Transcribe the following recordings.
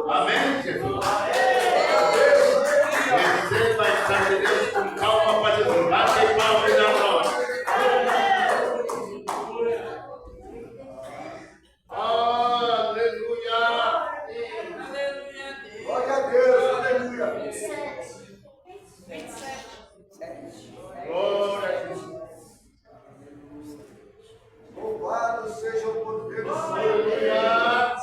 Amém, Jesus? Receba essa de Deus com calma para Jesus. Bate palmas na mão. Aleluia. Glória a Deus, aleluia. Glória a Jesus. Louvado seja o poder do Senhor. Aleluia.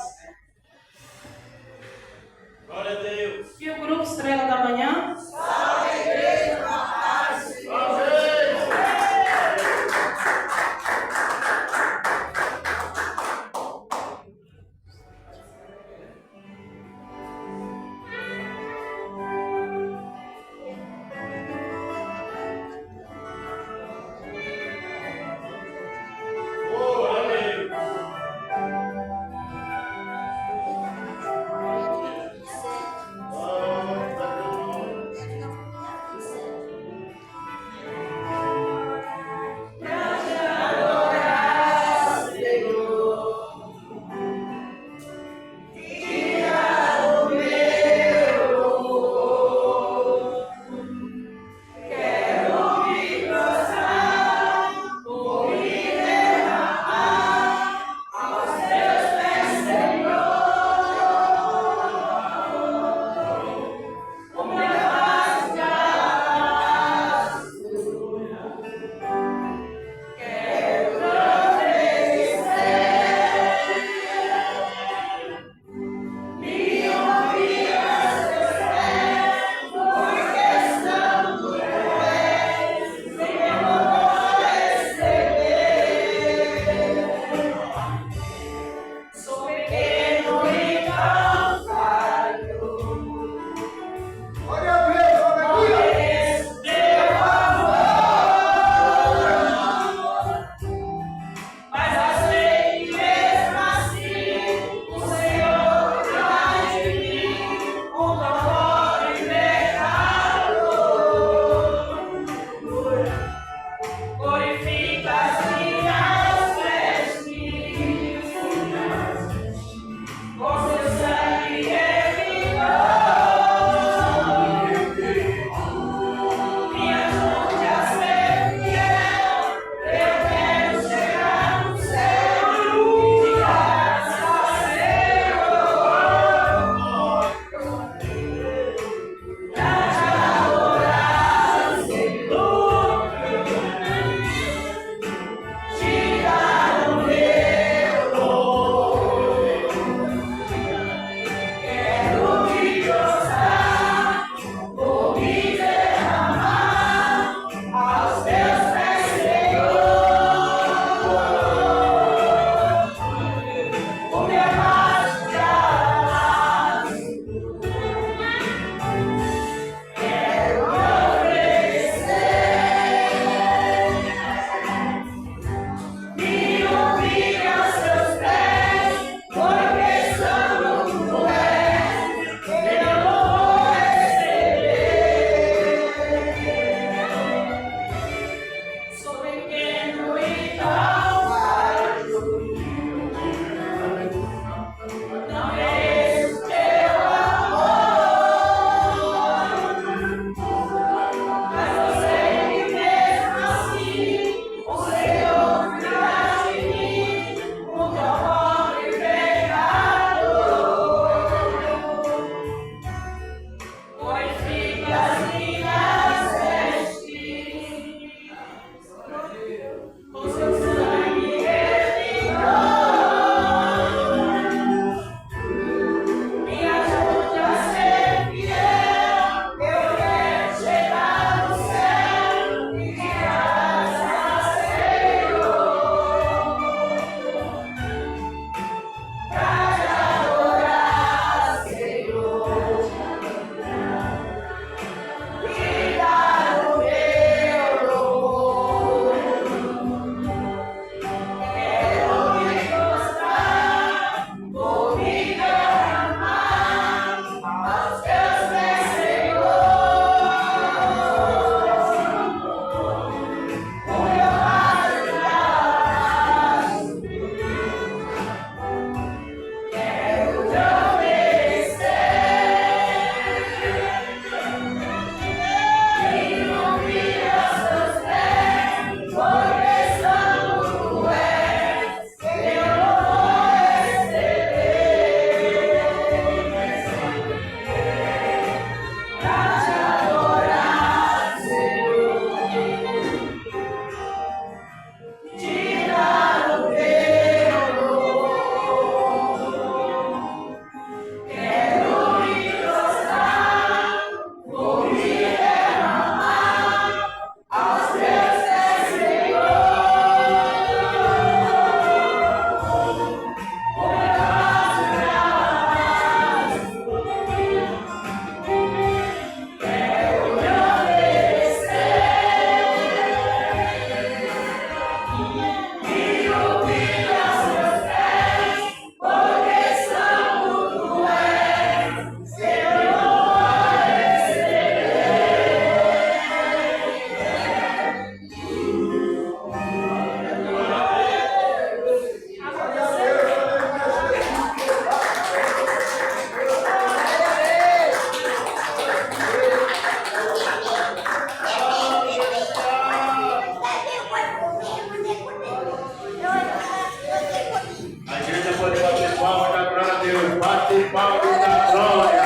bate palma e dá glória.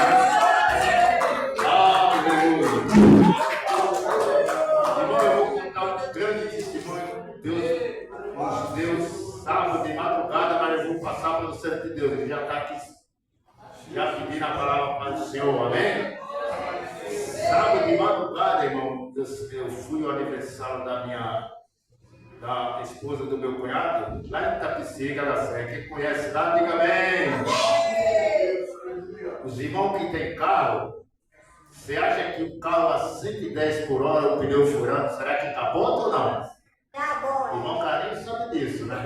Aleluia. Irmão, eu vou contar um grande testemunho. Deus sábado de madrugada, mas eu vou passar pelo centro de Deus. Ele já está aqui, já pedindo a palavra para o Senhor, amém? Sábado de madrugada, irmão, eu fui ao aniversário da esposa do meu cunhado, lá em Itapecica, da Sé. Quem conhece lá, diga amém. Os irmãos que tem carro, você acha que o carro a 110 por hora, o pneu furando, será que está bom ou não? Tá bom. O irmão Carlinhos sabe disso, né?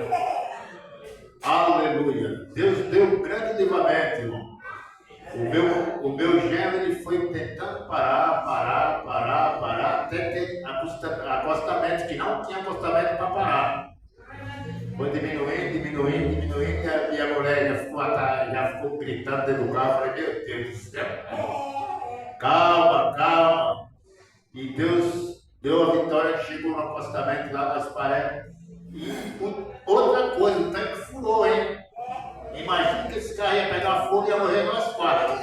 Aleluia. Deus deu um grande livramento, irmão. O meu genro, ele foi tentando parar, até ter acostamento, que não tinha acostamento para parar. Foi diminuindo, e a mulher já ficou gritando dentro do carro. Eu falei, meu Deus do céu. Calma. E Deus deu a vitória, chegou no acostamento lá das paredes. E outra coisa, o tanque furou, hein? Imagina que esse carro ia pegar fogo e ia morrer nós quatro.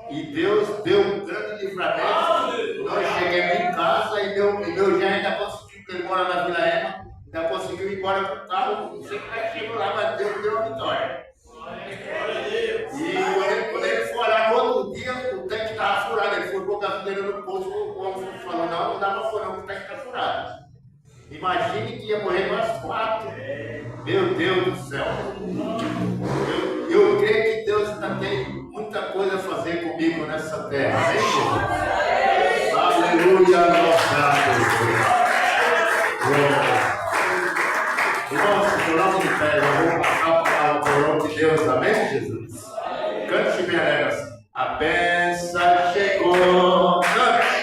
E Deus deu um grande livramento. Nós chegamos em casa e meu já ainda conseguiu, porque ele mora na Vila Ema, ainda conseguiu ir embora com o carro. Não sei como é que chegou lá, mas Deus deu a vitória. E quando ele foi olhar no outro dia, o tanque estava furado. Ele foi com a gasolina no posto, o homem falou, não dá para furar, o tanque está furado. Imagine que ia morrer nós quatro. Meu Deus do céu. Eu creio que Deus ainda tem muita coisa a fazer comigo nessa terra. Amém, Jesus? Aleluia, nossa Deus. Irmãos, colamos de pé, eu vou passar a palavra para o nome de Deus. Amém, Jesus? Cante bem alegre assim. A bênção chegou. Cante.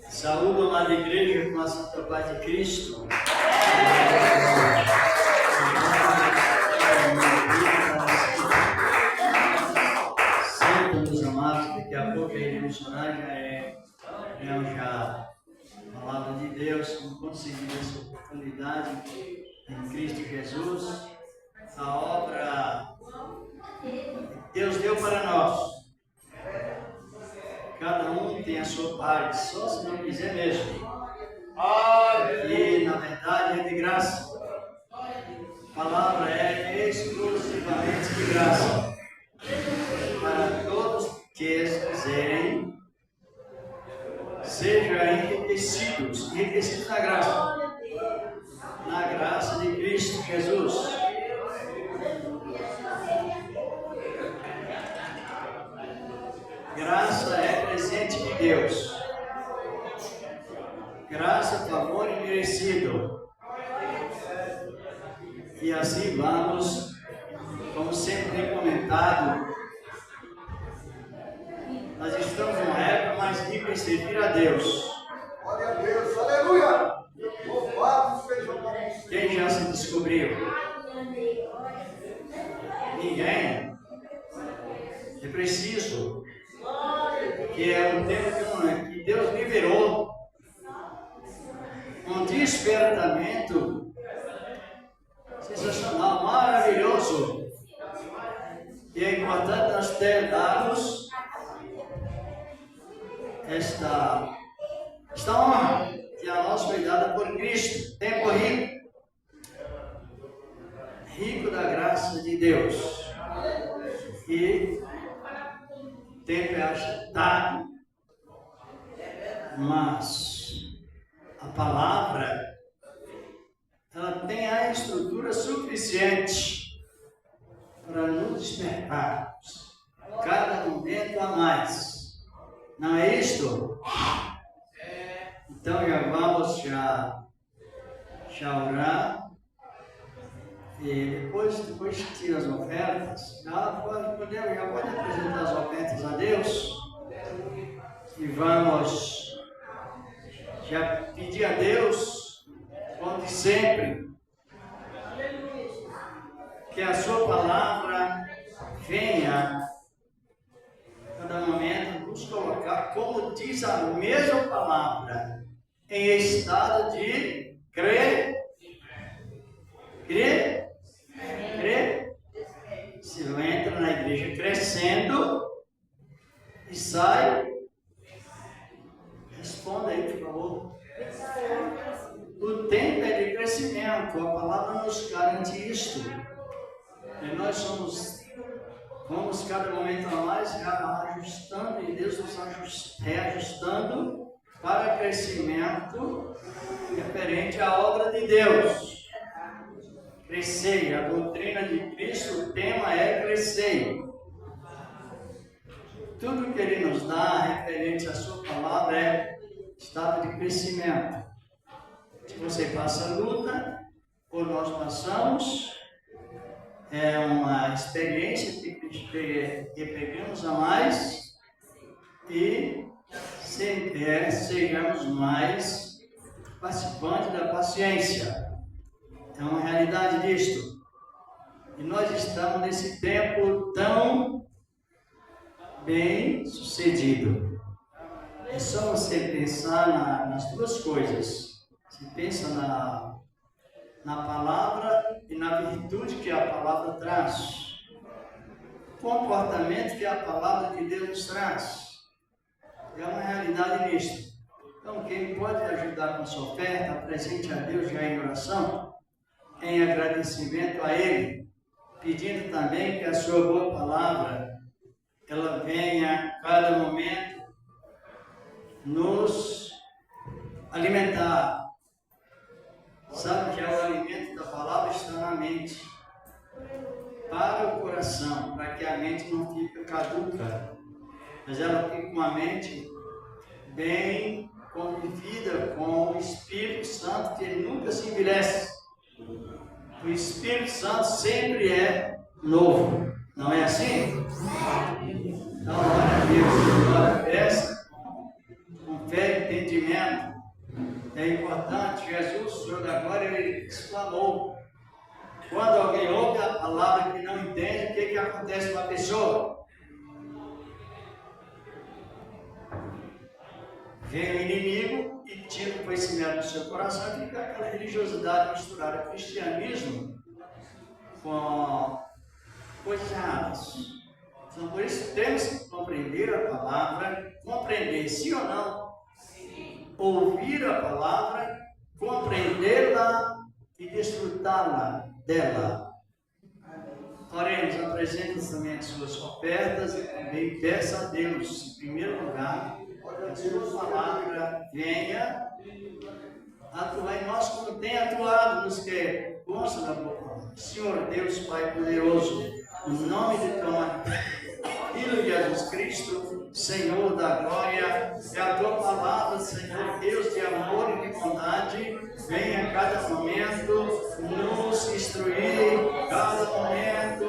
Saúdo, amada igreja, com a santa paz de Cristo. Senta-nos, amados, daqui a pouco a iremos orar, já a palavra de Deus, como conseguir essa oportunidade em Cristo Jesus, a obra que Deus deu para nós. Cada um tem a sua parte, só se não quiser mesmo. E na verdade é de graça. A palavra é exclusivamente de graça. Para todos que quiserem, sejam enriquecidos na graça de Cristo Jesus. Graça é presente de Deus. Graça, favor imerecido. E assim vamos, como sempre tem comentado, nós estamos numa época mais rica em servir a Deus. Glória a Deus, aleluia! Louvado seja o nome do Senhor. Quem já se descobriu? Ninguém. É preciso. Que é um tempo que Deus liberou um despertamento sensacional, maravilhoso. E é importante nós darmos esta honra que a nós foi dada por Cristo. Tempo rico da graça de Deus. E tempo é agitado, mas a palavra ela tem a estrutura suficiente para nos despertarmos cada momento a mais. Não é isto? Então já vamos já orar E depois que tira as ofertas, já pode apresentar as ofertas a Deus. E vamos já pedir a Deus, como de sempre, que a sua palavra venha a cada momento nos colocar, como diz a mesma palavra, em estado de crer. Se entra na igreja crescendo e sai, responda aí, por favor. O tempo é de crescimento, a palavra nos garante isto. E nós vamos cada momento a mais ajustando, e Deus nos reajustando para crescimento referente à obra de Deus. Crescer, a doutrina de Cristo, o tema é crescer. Tudo que Ele nos dá referente à sua palavra é estado de crescimento. Se você passa luta, ou nós passamos, é uma experiência que pegamos a mais e sejamos mais participantes da paciência. É uma realidade disto. E nós estamos nesse tempo tão bem sucedido. É só você pensar nas duas coisas. Você pensa na palavra e na virtude que a palavra traz. O comportamento que a palavra de Deus nos traz. É uma realidade nisto. Então, quem pode ajudar com sua oferta, apresente a Deus já em oração, em agradecimento a Ele, pedindo também que a sua boa palavra, ela venha a cada momento nos alimentar. Sabe que o alimento da palavra está na mente, para o coração, para que a mente não fique caduca, mas ela fique com a mente bem convivida com o Espírito Santo, que ele nunca se envelhece. O Espírito Santo sempre é novo, não é assim? Então, glória a Deus, glória a Deus, com fé e entendimento. É importante. Jesus, o Senhor da glória, ele exclamou: quando alguém ouve a palavra que não entende, o que acontece com a pessoa? Vem o inimigo e tira o conhecimento do seu coração e fica aquela religiosidade misturada, cristianismo com coisas erradas. Então, por isso, temos que compreender a palavra, compreender sim ou não, ouvir a palavra, compreendê-la e desfrutá-la dela. Oremos, apresente também as suas ofertas e também peça a Deus, em primeiro lugar, que a sua palavra venha atuar em nós como tem atuado nos que consta da boa palavra. Senhor Deus, Pai poderoso, em nome de teu Filho Jesus Cristo, Senhor da glória, é a tua palavra, Senhor Deus de amor e de bondade, venha a cada momento nos instruir, cada momento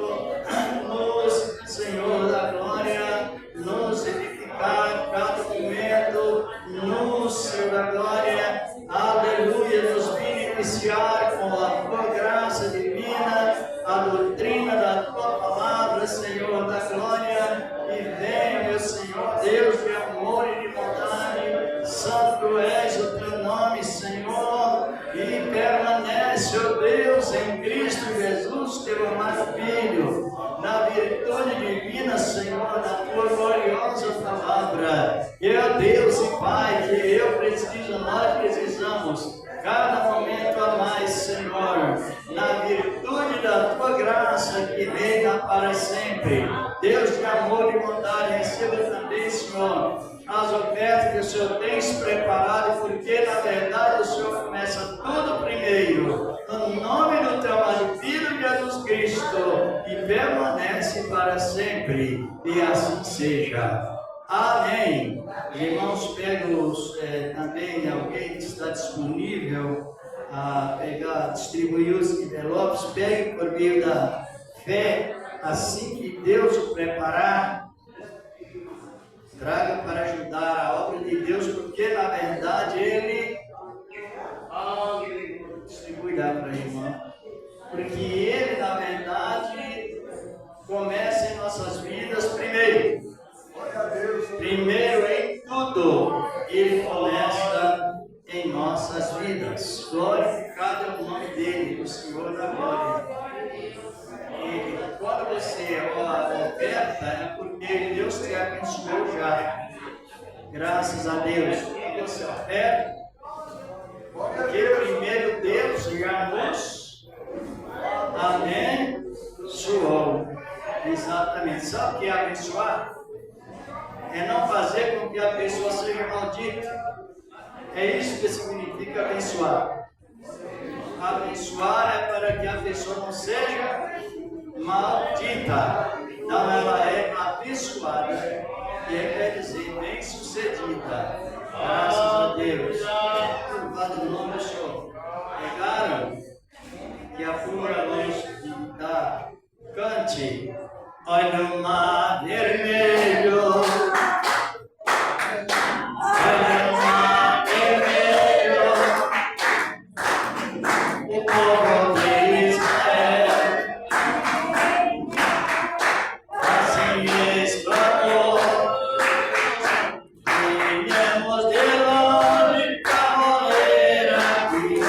nos, Senhor da glória, nos edificar, cada momento nos, Senhor da glória, aleluia, nos beneficiar com a tua graça divina, a doutrina da tua palavra, Senhor da glória, e venha, meu Senhor, Deus de amor e de bondade, santo és o teu nome, Senhor, e permanece, ó Deus, em Cristo Jesus, teu amado Filho, na virtude divina, Senhor, da tua gloriosa palavra. E, ó Deus e Pai, que eu preciso, nós precisamos, cada momento a mais, Senhor, na virtude da tua graça que reina para sempre. Deus de amor e bondade, receba também, Senhor, as ofertas que o Senhor tem preparado, porque na verdade o Senhor começa tudo primeiro, no nome do teu amado Filho Jesus Cristo, e permanece para sempre, e assim seja. Amém. Irmãos, pego também alguém que está disponível a pegar, distribuir os envelopes, pegue por meio da fé, assim que Deus o preparar, traga para ajudar a obra de Deus, porque na verdade Ele distribui lá para a irmã, porque Ele na verdade começa em nossas vidas primeiro. Primeiro em tudo, Ele começa em nossas vidas. Glorificado é o nome dele, o Senhor da glória. E quando você oferta, é porque Deus te abençoou já. Graças a Deus. Quando você oferta, porque primeiro Deus já nos abençoou. Exatamente. Sabe o que é abençoar? É não fazer com que a pessoa seja maldita. É isso que significa abençoar. Abençoar é para que a pessoa não seja maldita. Então ela é abençoada. E quer dizer bem-sucedida. Graças a Deus. Louvado o nome do Senhor. Pegaram? Que a pura luz da cante. Olha o mar vermelho. Olha o mar vermelho. O povo de Israel assim exclamou. Viemos de longe pra morrer aqui.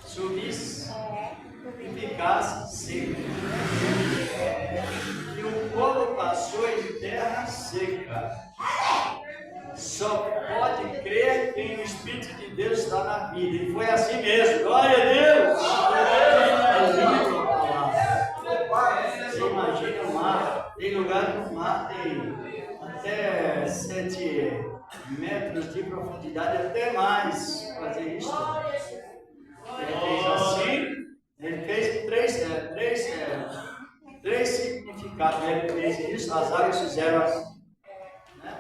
Subisse e ficasse seco. E o povo passou em terra seca. Só pode crer quem o Espírito de Deus está na vida. E foi assim mesmo. Glória a Deus! Você imagina o mar, tem lugar que o mar tem até 7 metros de profundidade, até mais. Fazer isso. Ele fez assim, ele fez três significados. Ele fez isso, as águas fizeram assim. Né?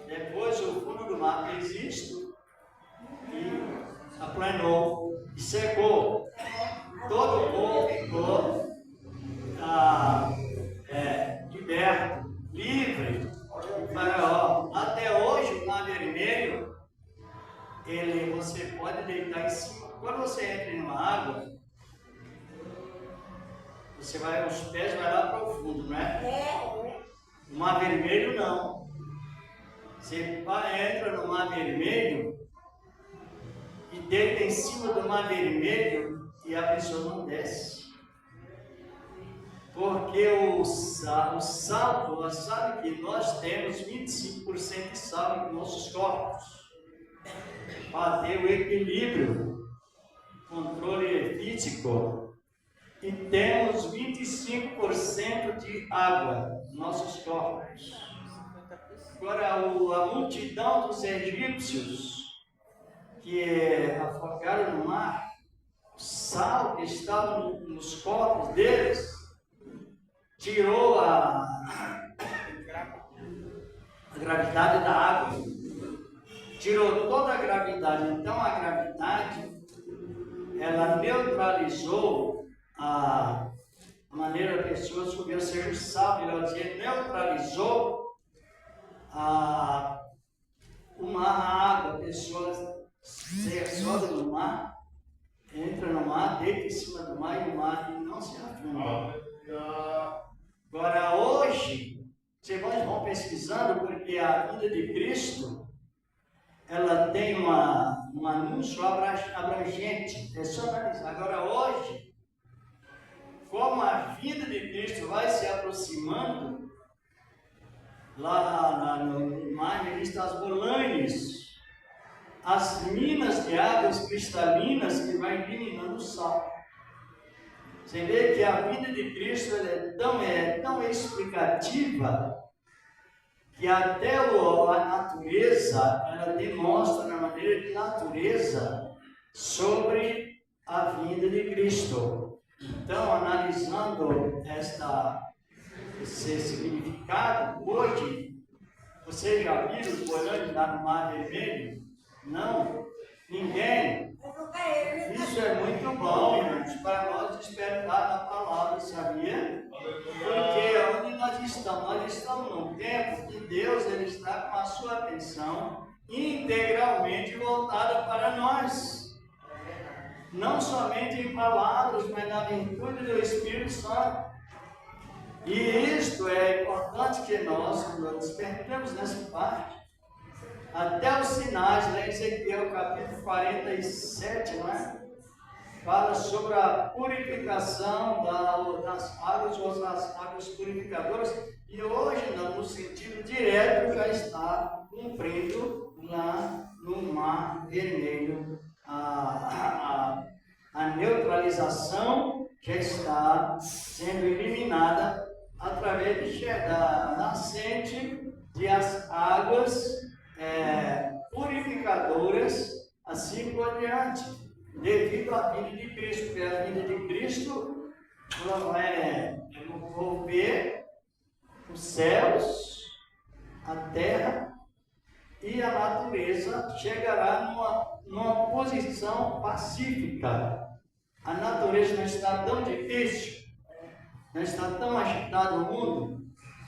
Depois o fundo do mar fez isto e aplanou e secou. Todo o povo ficou liberto, livre do Faraó. Até hoje o Mar Vermelho, você pode deitar em cima. Quando você entra em uma água, os pés vai lá para o fundo, não é? O Mar Vermelho não. Você entra no Mar Vermelho e deita em cima do Mar Vermelho e a pessoa não desce. Porque o sal, nós sabemos que nós temos 25% de sal em nossos corpos. Para ter o equilíbrio, controle físico. E temos 25% de água nos nossos corpos. Agora, a multidão dos egípcios que afogaram no mar, o sal que estava nos corpos deles, tirou a gravidade da água. Tirou toda a gravidade. Então, a gravidade, ela neutralizou a maneira da pessoa subir, ou seja, o sal, melhor dizer, neutralizou a água. A pessoa se sobe no mar, entra no mar, deita em cima do mar e o mar não se afunda. Agora, hoje, vocês vão pesquisando, porque a vida de Cristo, ela tem um anúncio abrangente. É só analisar. Agora, hoje, como a vida de Cristo vai se aproximando, lá no mar, estão as bolanes, as minas de águas cristalinas que vai eliminando o sal. Você vê que a vida de Cristo ela é tão explicativa que até a natureza, ela demonstra na maneira de natureza sobre a vinda de Cristo. Então, analisando esse significado, hoje, vocês já viram os boiantes lá no Mar Vermelho? Não? Ninguém? Isso é muito bom, irmãos, para nós despertar na palavra, sabia? Porque onde nós estamos num tempo que Deus ele está com a sua atenção integralmente voltada para nós. Não somente em palavras, mas na virtude do Espírito Santo. E isto é importante que nós despertemos nessa parte. Até os sinais, lá em Ezequiel capítulo 47, não é? Fala sobre a purificação das águas, ou as águas purificadoras, e hoje, no sentido direto, já está cumprindo lá no Mar Vermelho a neutralização já está sendo eliminada através da nascente de as águas purificadoras, assim por diante, devido à vinda de Cristo, porque a vinda de Cristo vai envolver os céus, a terra e a natureza chegará numa posição pacífica. A natureza não está tão difícil, não está tão agitado o mundo.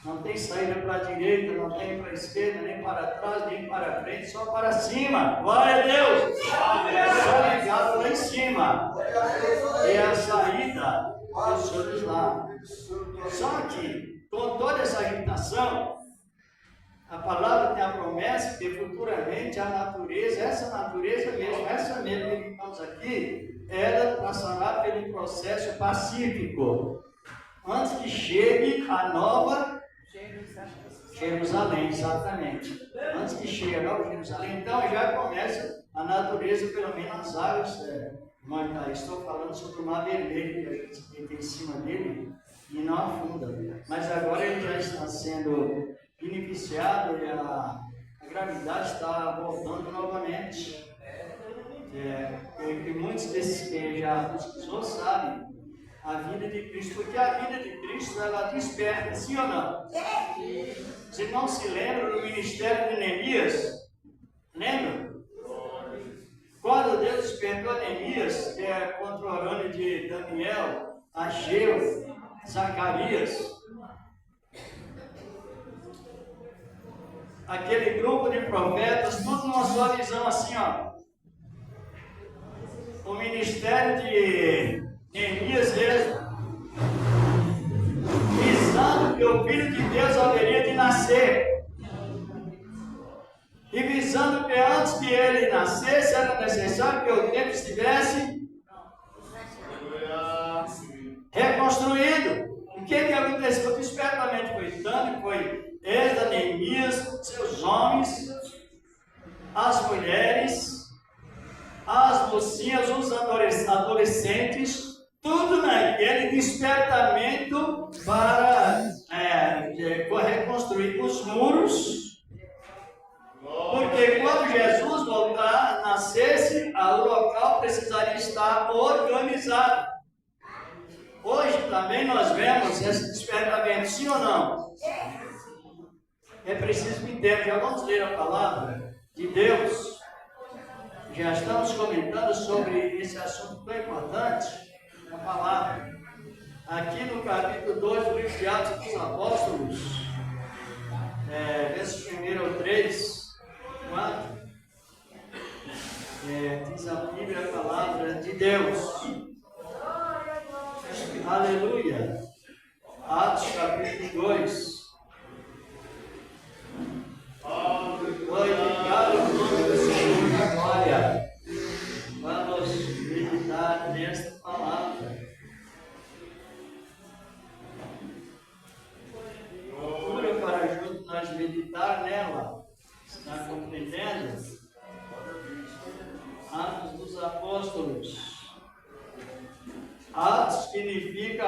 Não tem saída para a direita, não tem para a esquerda, nem para trás, nem para frente, só para cima. Glória a Deus! Só ligado lá em cima. E a saída dos outros lados. Só que, com toda essa agitação, a palavra tem a promessa que futuramente a natureza, essa mesmo que estamos aqui, ela passará pelo processo pacífico. Antes que chegue a nova Jerusalém, exatamente. Antes que chegue a Nova Jerusalém, então já começa a natureza, pelo menos as águas. Estou falando sobre o Mar Vermelho, que a gente fica em cima dele e não afunda. Mas agora ele já está sendo beneficiado e a gravidade está voltando novamente. E muitos desses que já pesquisou sabem a vida de Cristo, porque a vida de Cristo ela desperta, sim ou não? Você não se lembra do ministério de Neemias? Lembra? Quando Deus despertou Neemias, que é contemporâneo de Daniel, Ageu, Zacarias, aquele grupo de profetas, tudo numa só visão assim, ó. O ministério de Neemias mesmo, visando que o Filho de Deus haveria de nascer, e visando que antes que ele nascesse era necessário que o templo estivesse reconstruído. O que aconteceu? O despertamento foi tanto, foi Esdras, Neemias, seus homens, as mulheres, as mocinhas, os adolescentes, tudo naquele despertamento para reconstruir os muros, porque quando Jesus voltar, nascesse, o local precisaria estar organizado. Hoje também nós vemos esse despertamento, sim ou não? É preciso entender, já vamos ler a palavra de Deus. Já estamos comentando sobre esse assunto tão importante, a palavra. Aqui no capítulo 2 do livro de Atos dos Apóstolos, versos 1 ao 3, 4, diz a Bíblia, a palavra de Deus. Aleluia. Atos capítulo 2. Glorificado o nome do Senhor da glória. Vamos meditar nesta palavra. Procura para junto nós meditar nela. Está compreendendo? Atos dos Apóstolos. Atos significa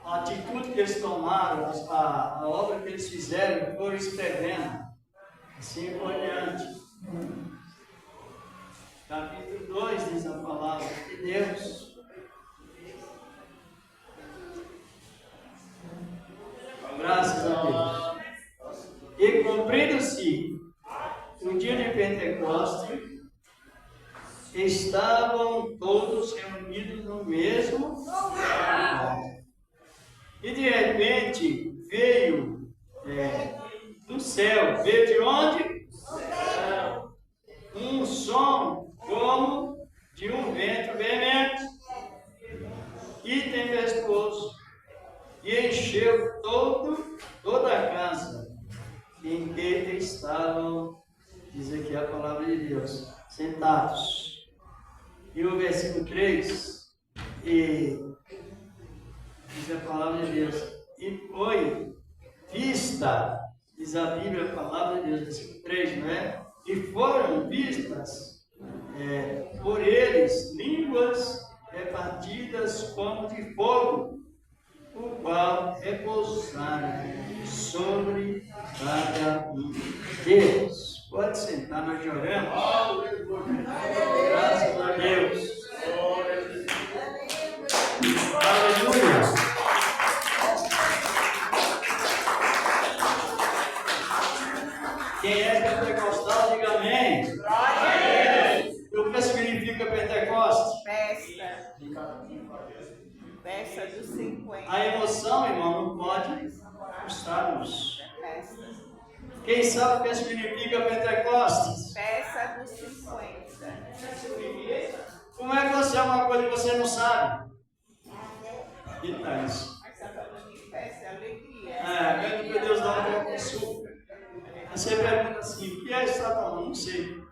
a atitude que eles tomaram, a obra que eles fizeram, foram escrevendo, assim por diante. Capítulo 2 diz a palavra de Deus. Graças a Deus. E cumprindo-se o dia de Pentecostes, estavam todos reunidos no mesmo lugar. E de repente veio do céu, veio de onde? Um som como de um vento veemente e tempestuoso, e encheu toda a casa em que estavam, diz aqui a palavra de Deus, sentados. E o versículo 3, diz a palavra de Deus, e foi vista, diz a Bíblia, a palavra de Deus, versículo 3, não é? E foram vistas por eles línguas repartidas como de fogo, o qual repousaram sobre cada um deles. Pode sentar, nós oramos. Graças a Deus. Aleluia. Quem é pentecostal, diga amém. O que significa Pentecostes? Festa dos 50. A emoção, irmão, não pode custar-nos. Quem sabe o que significa Pentecostes? Festa dos 50. Como é que você é uma coisa que você não sabe? Eita, isso. Mas está falando de festa, alegria. Quando que Deus dá um copo de suco. Você pergunta assim, o que é isso? Não sei.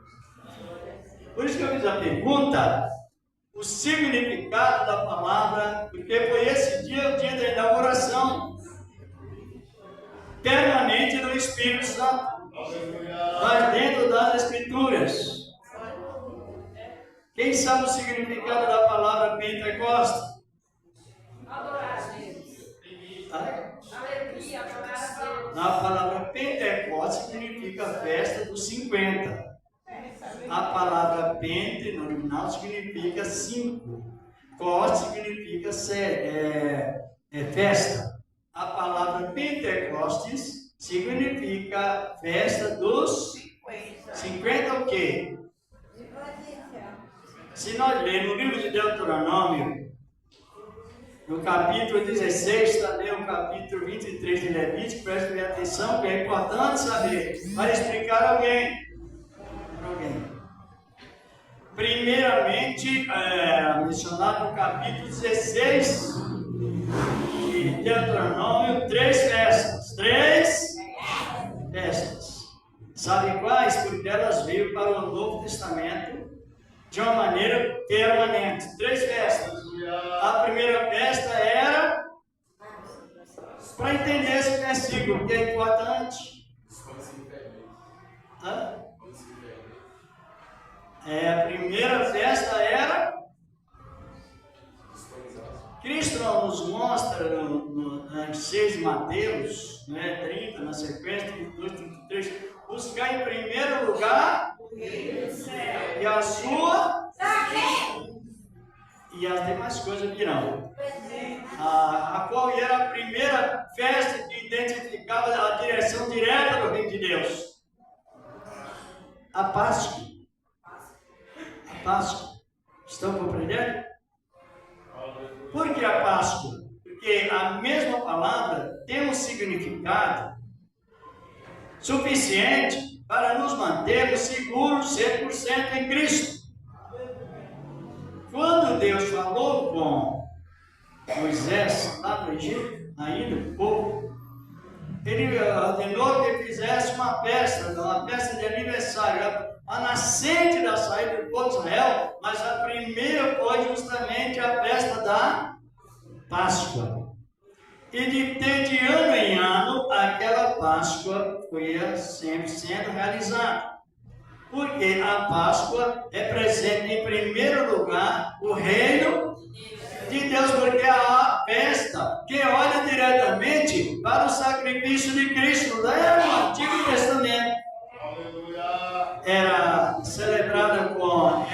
Por isso que eu fiz a pergunta, o significado da palavra, porque foi esse dia, o dia da inauguração permanente do Espírito Santo, mas dentro das Escrituras. Quem sabe o significado da palavra Pentecostes? Adorar a Deus. Tá? Alegria, adorar a Deus. A palavra Pentecostes significa festa dos 50. A palavra Pente, no original, significa 5. Coste significa festa. A palavra Pentecostes significa festa dos 50 o quê? Se nós lermos no livro de Deuteronômio, no capítulo 16, também o capítulo 23 de Levítico, preste bem atenção, que é importante saber, para explicar alguém. Primeiramente, mencionado no capítulo 16 de Deuteronômio, 3 festas. 3 festas. Sabe quais? Porque elas veio para o Novo Testamento de uma maneira permanente. 3 festas. A primeira festa era, para entender esse versículo, que é importante. A primeira festa era. Cristo nos mostra no 6 de Mateus, 30, na sequência, 32, 33, buscar em primeiro lugar e a sua e as demais coisas virão. A qual era a primeira festa que identificava a direção direta do reino de Deus? A Páscoa. A Páscoa. Estão compreendendo? Por que a Páscoa? Porque a mesma palavra tem um significado suficiente para nos mantermos seguros 100% em Cristo. Quando Deus falou com Moisés lá no Egito, ainda um pouco, ele ordenou que ele fizesse uma festa de aniversário, a nascente da saída do povo de Israel, mas a primeira foi justamente a festa da Páscoa. E de ano em ano, aquela Páscoa foi sempre sendo realizada. Porque a Páscoa representa em primeiro lugar o reino de Deus, porque a festa que olha diretamente para o sacrifício de Cristo lá no Antigo Testamento. Era celebrada com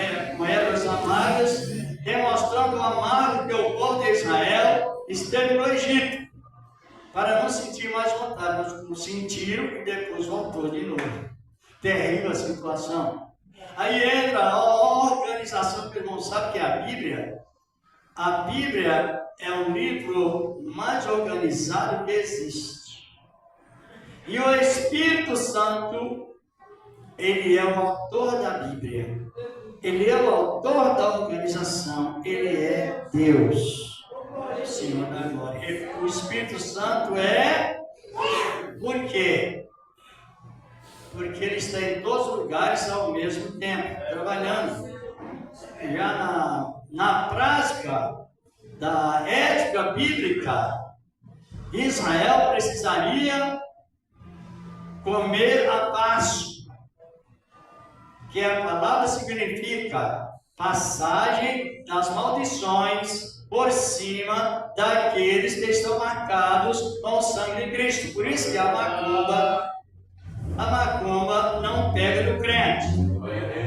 ervas amargas, demonstrando o amargo que o povo de Israel esteve no Egito, para não sentir mais vontade, mas não sentiram e depois voltou de novo. Terrível a situação. Aí entra a organização que não sabe que é a Bíblia. A Bíblia é o livro mais organizado que existe. E o Espírito Santo, ele é o autor da Bíblia. Ele é o autor da organização. Ele é Deus. Senhor da glória. O Espírito Santo é... Por quê? Porque ele está em todos os lugares ao mesmo tempo, trabalhando. Já na prática da ética bíblica, Israel precisaria comer a Páscoa, que a palavra significa passagem das maldições por cima daqueles que estão marcados com o sangue de Cristo. Por isso que a macumba não pega no crente.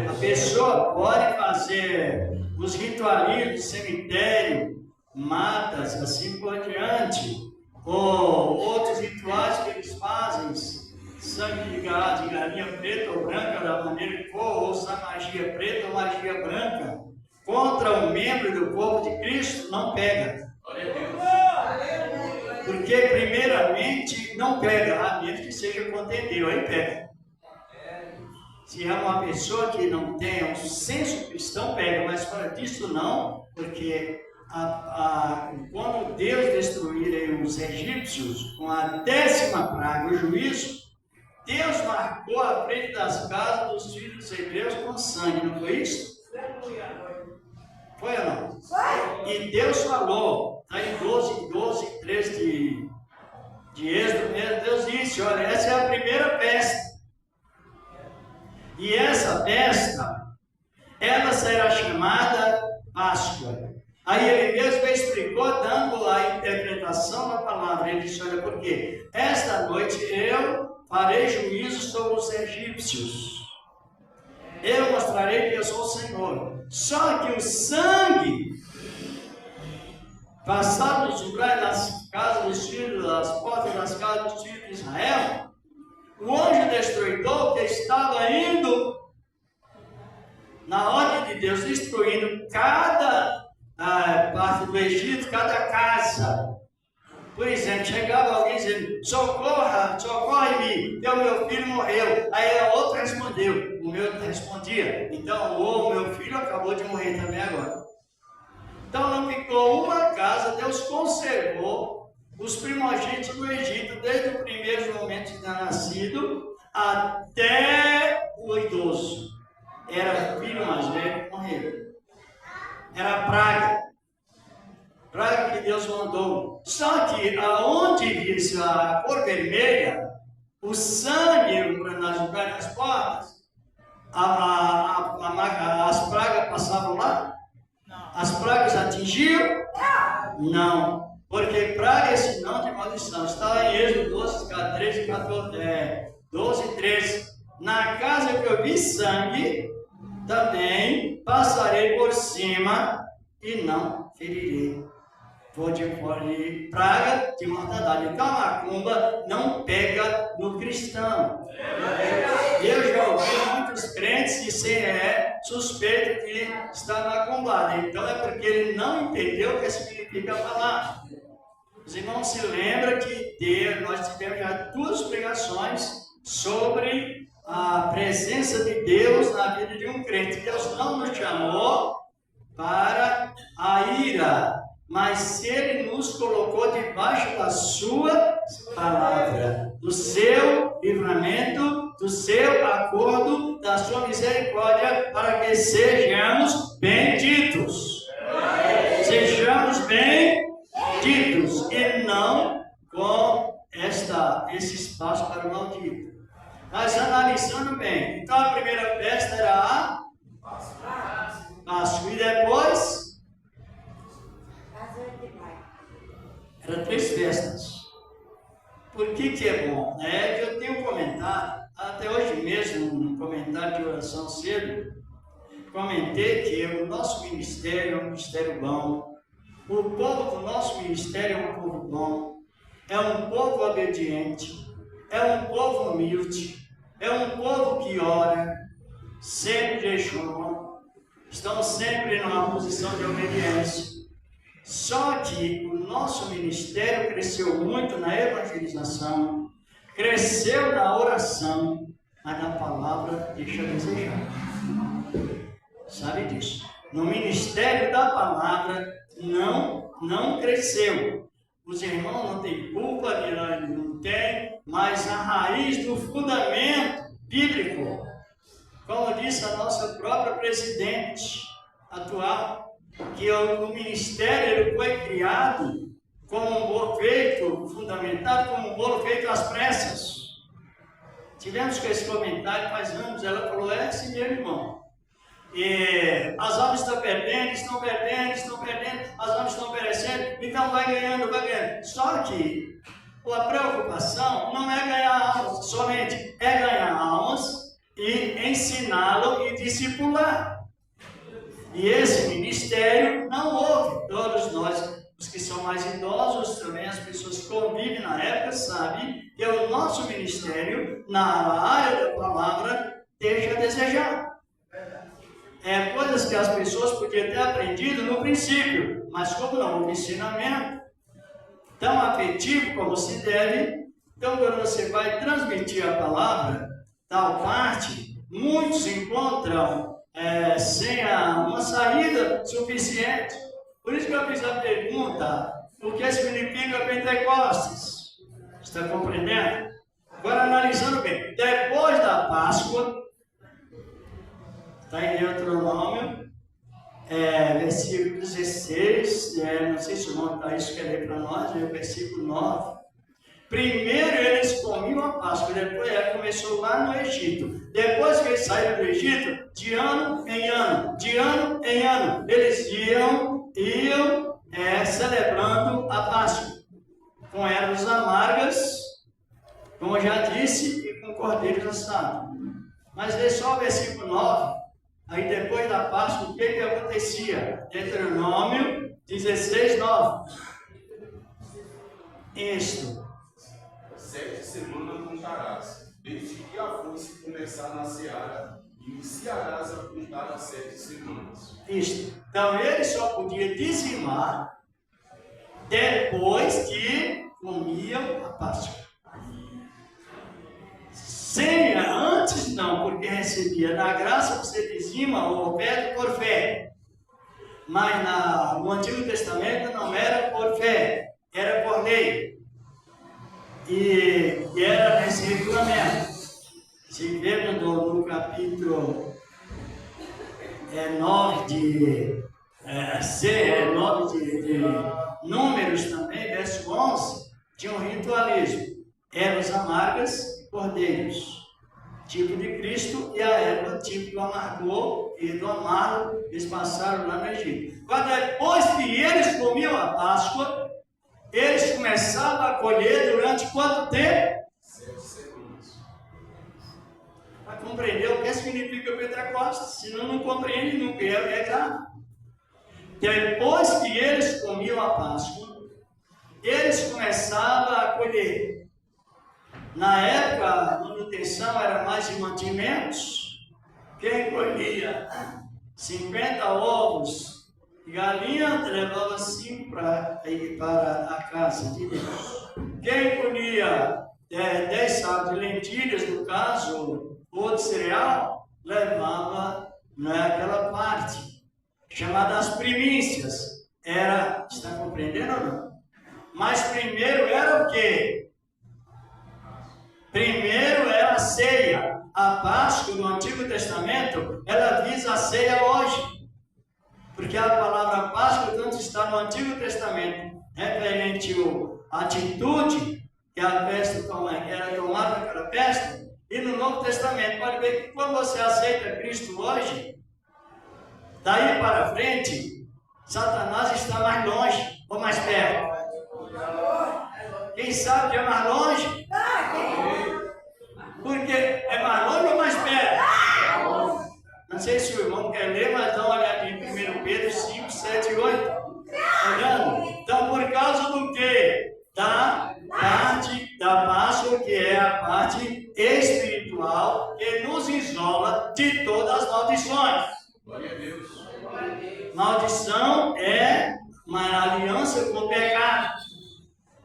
A pessoa pode fazer os ritualismos do cemitério, matas, assim por diante, ou outros rituais que eles fazem, sangue de galinha preta ou branca, da maneira que for, ou essa magia preta ou magia branca, contra um membro do corpo de Cristo, não pega. Porque, primeiramente, não pega, a menos que seja contendeu, aí pega. Se é uma pessoa que não tem um senso cristão, pega, mas fora disso não, porque quando Deus destruiu os egípcios com a 10ª praga, o juízo, Deus marcou a frente das casas dos filhos dos hebreus com sangue, não foi isso? Foi ou não? Foi. E Deus falou, está em 12, 13 de Êxodo mesmo, Deus disse, olha, essa é a primeira festa. E essa festa, ela será chamada Páscoa. Aí ele mesmo explicou, dando a interpretação da palavra. Ele disse, olha, porque esta noite eu farei juízo sobre os egípcios. Eu mostrarei que eu sou o Senhor. Só que o sangue passado nos umbrais das casas dos filhos, das portas das casas dos filhos de Israel, o anjo destruidor que estava indo na ordem de Deus, destruindo cada parte do Egito, cada casa. Por exemplo, chegava alguém dizendo, socorre-me, meu filho morreu. Aí a outra respondeu, o meu respondia, então o meu filho acabou de morrer também agora. Então não ficou uma casa, Deus conservou os primogênitos do Egito, desde o primeiro momento de ter nascido até o idoso. Era o filho mais velho que morreu. Era praga que Deus mandou. Só que aonde visse a cor vermelha, o sangue nas portas, as pragas passavam lá? As pragas atingiam? Não. Porque praga é sinal de maldição. Está em Êxodo 12, 13, 14, 12 e 13. Na casa que eu vi sangue, também passarei por cima e não ferirei. Vou de praga de mortandade. Então a macumba não pega no cristão. Eu já ouvi muitos crentes dizer suspeito que está macumbado. Então é porque ele não entendeu o que significa a palavra. Os irmãos se lembram que nós tivemos já 2 pregações sobre a presença de Deus na vida de um crente. Deus não nos chamou para a ira, mas se Ele nos colocou debaixo da sua palavra, do seu livramento, do seu acordo, da sua misericórdia, para que sejamos benditos. Sejamos benditos e não com esse espaço para o maldito. Mas analisando bem, então a primeira festa era a Páscoa e depois eram 3 festas. Por que é bom? É que eu tenho um comentário, até hoje mesmo, um comentário de oração cedo, comentei que o nosso ministério é um ministério bom, o povo do nosso ministério é um povo bom, é um povo obediente, é um povo humilde, é um povo que ora, sempre jejum, estão sempre numa posição de obediência. Só que o nosso ministério cresceu muito na evangelização, cresceu na oração, mas na palavra deixa a desejar. Sabe disso? No ministério da palavra não cresceu. Os irmãos não têm culpa, não tem, mas a raiz do fundamento bíblico, como disse a nossa própria presidente atual, que o ministério ele foi criado como um bolo feito, fundamentado como um bolo feito às pressas. Tivemos com esse comentário faz anos, ela falou, é assim mesmo, irmão. E as almas estão perdendo, as almas estão perecendo, então vai ganhando. Só que a preocupação não é ganhar almas somente, é ganhar almas e ensiná-lo e discipular. E esse ministério não houve. Todos nós, os que são mais idosos também, as pessoas que convivem na época, sabem que o nosso ministério, na área da palavra, deixa a desejar. É coisas que as pessoas podiam ter aprendido no princípio, mas como não houve ensinamento tão afetivo como se deve, então quando você vai transmitir a palavra, tal parte, muitos encontram sem uma saída suficiente. Por isso que eu fiz a pergunta, o que significa Pentecostes? Está compreendendo? Agora analisando bem, depois da Páscoa, está em Deuteronômio, versículo 16, não sei se o nome está aí, se quer ler para nós, é o versículo 9. Primeiro eles comiam a Páscoa, depois começou lá no Egito. Depois que eles saíram do Egito, de ano em ano, eles iam celebrando a Páscoa. Com ervas amargas, como eu já disse, e com cordeiros assados. Mas lê só o versículo 9. Aí depois da Páscoa, o que acontecia? Deuteronômio 16, 9. Isto. 7 semanas contarás, desde que a foice começar na seara, iniciarás a contar as 7 semanas. Isto. Então ele só podia dizimar depois que comiam a Páscoa. Sem antes não, porque recebia na graça, você dizima ou oferta por fé. Mas no Antigo Testamento não era por fé, era por lei. E era nesse regulamento. Se vê no capítulo 9 de Números também, verso 11, tinha um ritualismo. Ervas amargas, cordeiros. Tipo de Cristo, e a erva, tipo do amargor e do amargo, eles passaram lá no Egito. Mas depois que eles comiam a Páscoa, eles começavam a colher durante quanto tempo? 7 semanas. Para compreender o que significa Pentecostes, senão não compreende nunca, é grave. Depois que eles comiam a Páscoa, eles começavam a colher. Na época, a manutenção era mais de mantimentos. Quem colhia 50 ovos de galinha, levava 5 para ir para a casa de Deus. Quem colhia 10 sacos de lentilhas, no caso, ou de cereal, levava aquela parte, chamada as primícias. Está compreendendo ou não? Mas primeiro era o quê? Primeiro era a ceia. A Páscoa do Antigo Testamento, ela visa a ceia hoje. Porque a palavra Páscoa tanto está no Antigo Testamento, referente à atitude que a festa era tomada naquela festa, e no Novo Testamento. Pode ver que quando você aceita Cristo hoje, daí para frente, Satanás está mais longe ou mais perto. Quem sabe que é mais longe? Porque é mais longe ou mais perto? Não sei se o irmão quer ler, mas dá uma olhadinha em 1 Pedro 5, 7 e 8. Olhando? Então, por causa do quê? Da parte da Páscoa, que é a parte espiritual, que nos isola de todas as maldições. Glória a Deus. Maldição é uma aliança com o pecado.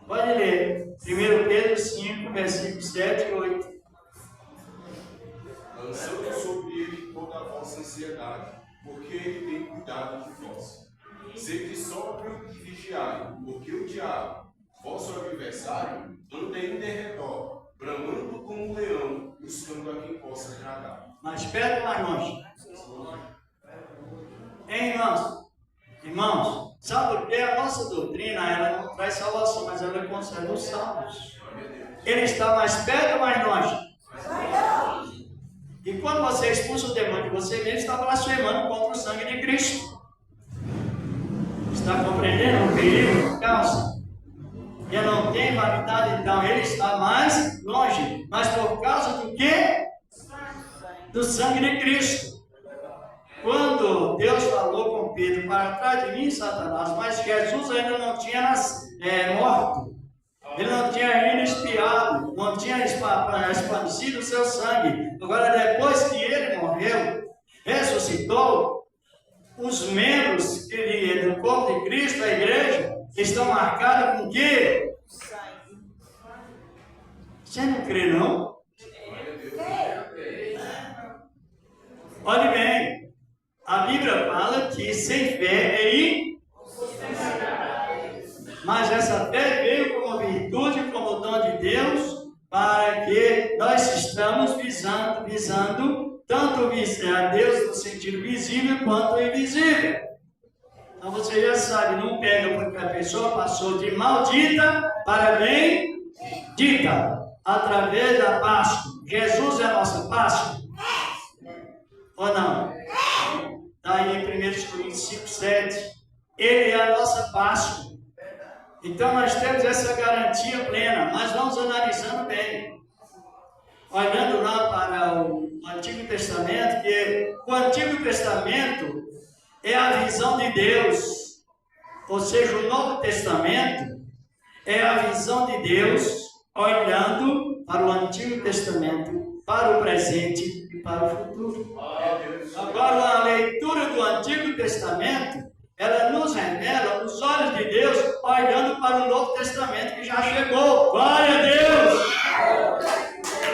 Pode ler. 1 Pedro 5, versículos 7 e 8. Lançando sobre ele toda a vossa ansiedade, porque ele tem cuidado de vós. Sede sóbrio e vigiai, porque o diabo, vosso adversário, anda em derredor, bramando como um leão, buscando a quem possa tragar. Mais perto ou mais longe? Hein, irmãos, sabe por que a nossa doutrina ela não traz salvação, mas ela concede os salvos. Ele está mais perto ou mais longe? E quando você expulsa o demônio de você mesmo, está blasfemando contra o sangue de Cristo. Está compreendendo o perigo que causa? Ele não tem validade, então ele está mais longe. Mas por causa do quê? Do sangue de Cristo. Quando Deus falou com Pedro, para trás de mim, Satanás, mas Jesus ainda não tinha morto. Ele não tinha ainda expiado, não tinha expandido o seu sangue. Agora, depois que ele morreu, ressuscitou, os membros do corpo de Cristo, a igreja, estão marcados com o quê? Você não crê, não? Olhe bem, a Bíblia fala que sem fé é impossível. Mas essa fé veio como virtude, como dom de Deus, para que nós estamos visando tanto a Deus no sentido visível quanto invisível. Então você já sabe, não pega porque a pessoa passou de maldita para bem. dita através da Páscoa. Jesus é a nossa Páscoa? Ou não? Está aí em 1 Coríntios 5, 7. Ele é a nossa Páscoa. Então nós temos essa garantia plena, mas vamos analisando bem. Olhando lá para o Antigo Testamento, que o Antigo Testamento é a visão de Deus, ou seja, o Novo Testamento é a visão de Deus olhando para o Antigo Testamento, para o presente e para o futuro. Agora, a leitura do Antigo Testamento, ela nos revela os olhos de Deus olhando para o Novo Testamento que já chegou. Glória a Deus!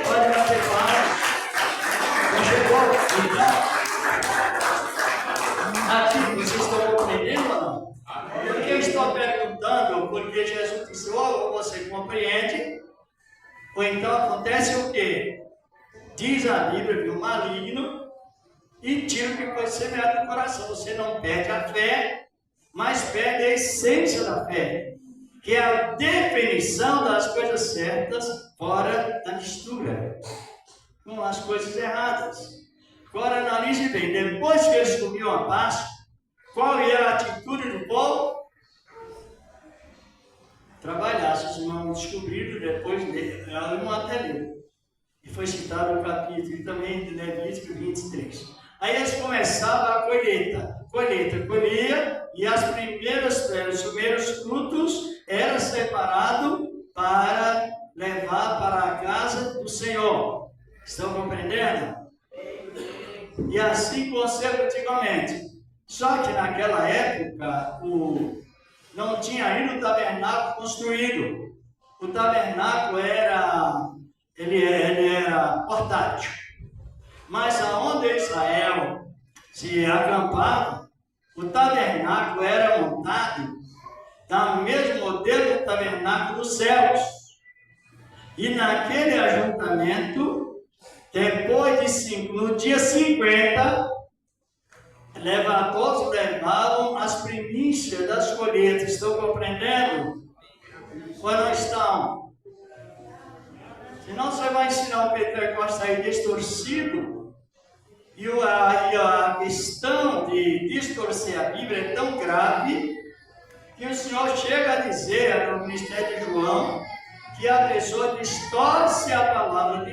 Pode bater palmas. Já chegou. Então, aqui, vocês estão compreendendo ou não? Porque eu estou perguntando, porque Jesus disse, ou você compreende, ou então acontece o quê? Diz a Bíblia que o maligno e tira o que foi semeado no coração. Você não perde a fé, mas perde a essência da fé, que é a definição das coisas certas fora da mistura com as coisas erradas. Agora analise bem, depois que eles comiam a Páscoa, qual era a atitude do povo? Trabalhar, se não descobriram depois dele, ela não até leu. E foi citado no capítulo também de Levítico 23. Aí eles começavam a colheita, colhia, e os primeiros frutos eram separados para levar para a casa do Senhor. Estão compreendendo? E assim consecutivamente. Só que naquela época não tinha ainda o tabernáculo construído. O tabernáculo era portátil. Mas aonde Israel se acampava, o tabernáculo era montado no mesmo modelo do tabernáculo dos céus. E naquele ajuntamento, no dia 50, todos levavam as primícias das colheitas. Estão compreendendo? Ou não estão? Senão você vai ensinar o Pentecostes aí distorcido. E a questão de distorcer a Bíblia é tão grave que o Senhor chega a dizer no ministério de João que a pessoa distorce a palavra,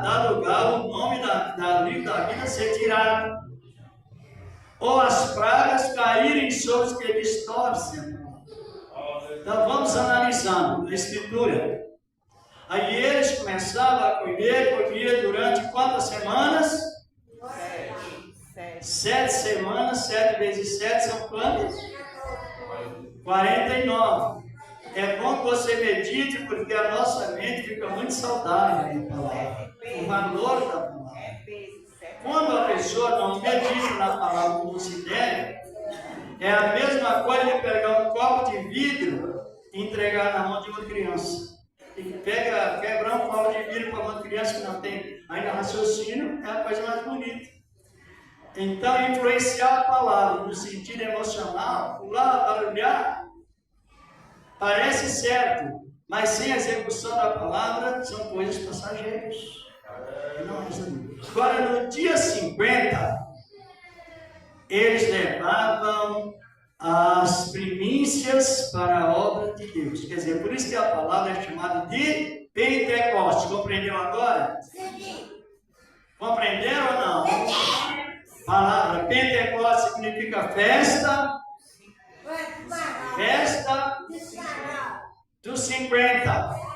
dá lugar ao nome da livro da vida ser tirado. Ou as pragas caírem sobre os que distorcem. Então vamos analisando a Escritura. Aí eles começavam a colher durante quantas semanas? 7 semanas, 7 vezes 7 são quantas? 49. É bom que você medite, porque a nossa mente fica muito saudável na palavra. O valor da palavra. Quando a pessoa não medita na palavra como se deve, é a mesma coisa de pegar um copo de vidro e entregar na mão de uma criança. E quebrar um copo de vidro para uma criança que não tem ainda raciocínio, é a coisa mais bonita. Então, influenciar a palavra no sentido emocional, pular, barulhar, parece certo, mas sem a execução da palavra, são coisas passageiras. Agora, no dia 50, eles levavam as primícias para a obra de Deus. Quer dizer, por isso que a palavra é chamada de Pentecostes. Compreendeu agora? Sim. Compreenderam ou não? A palavra Pentecostes significa festa dos 50.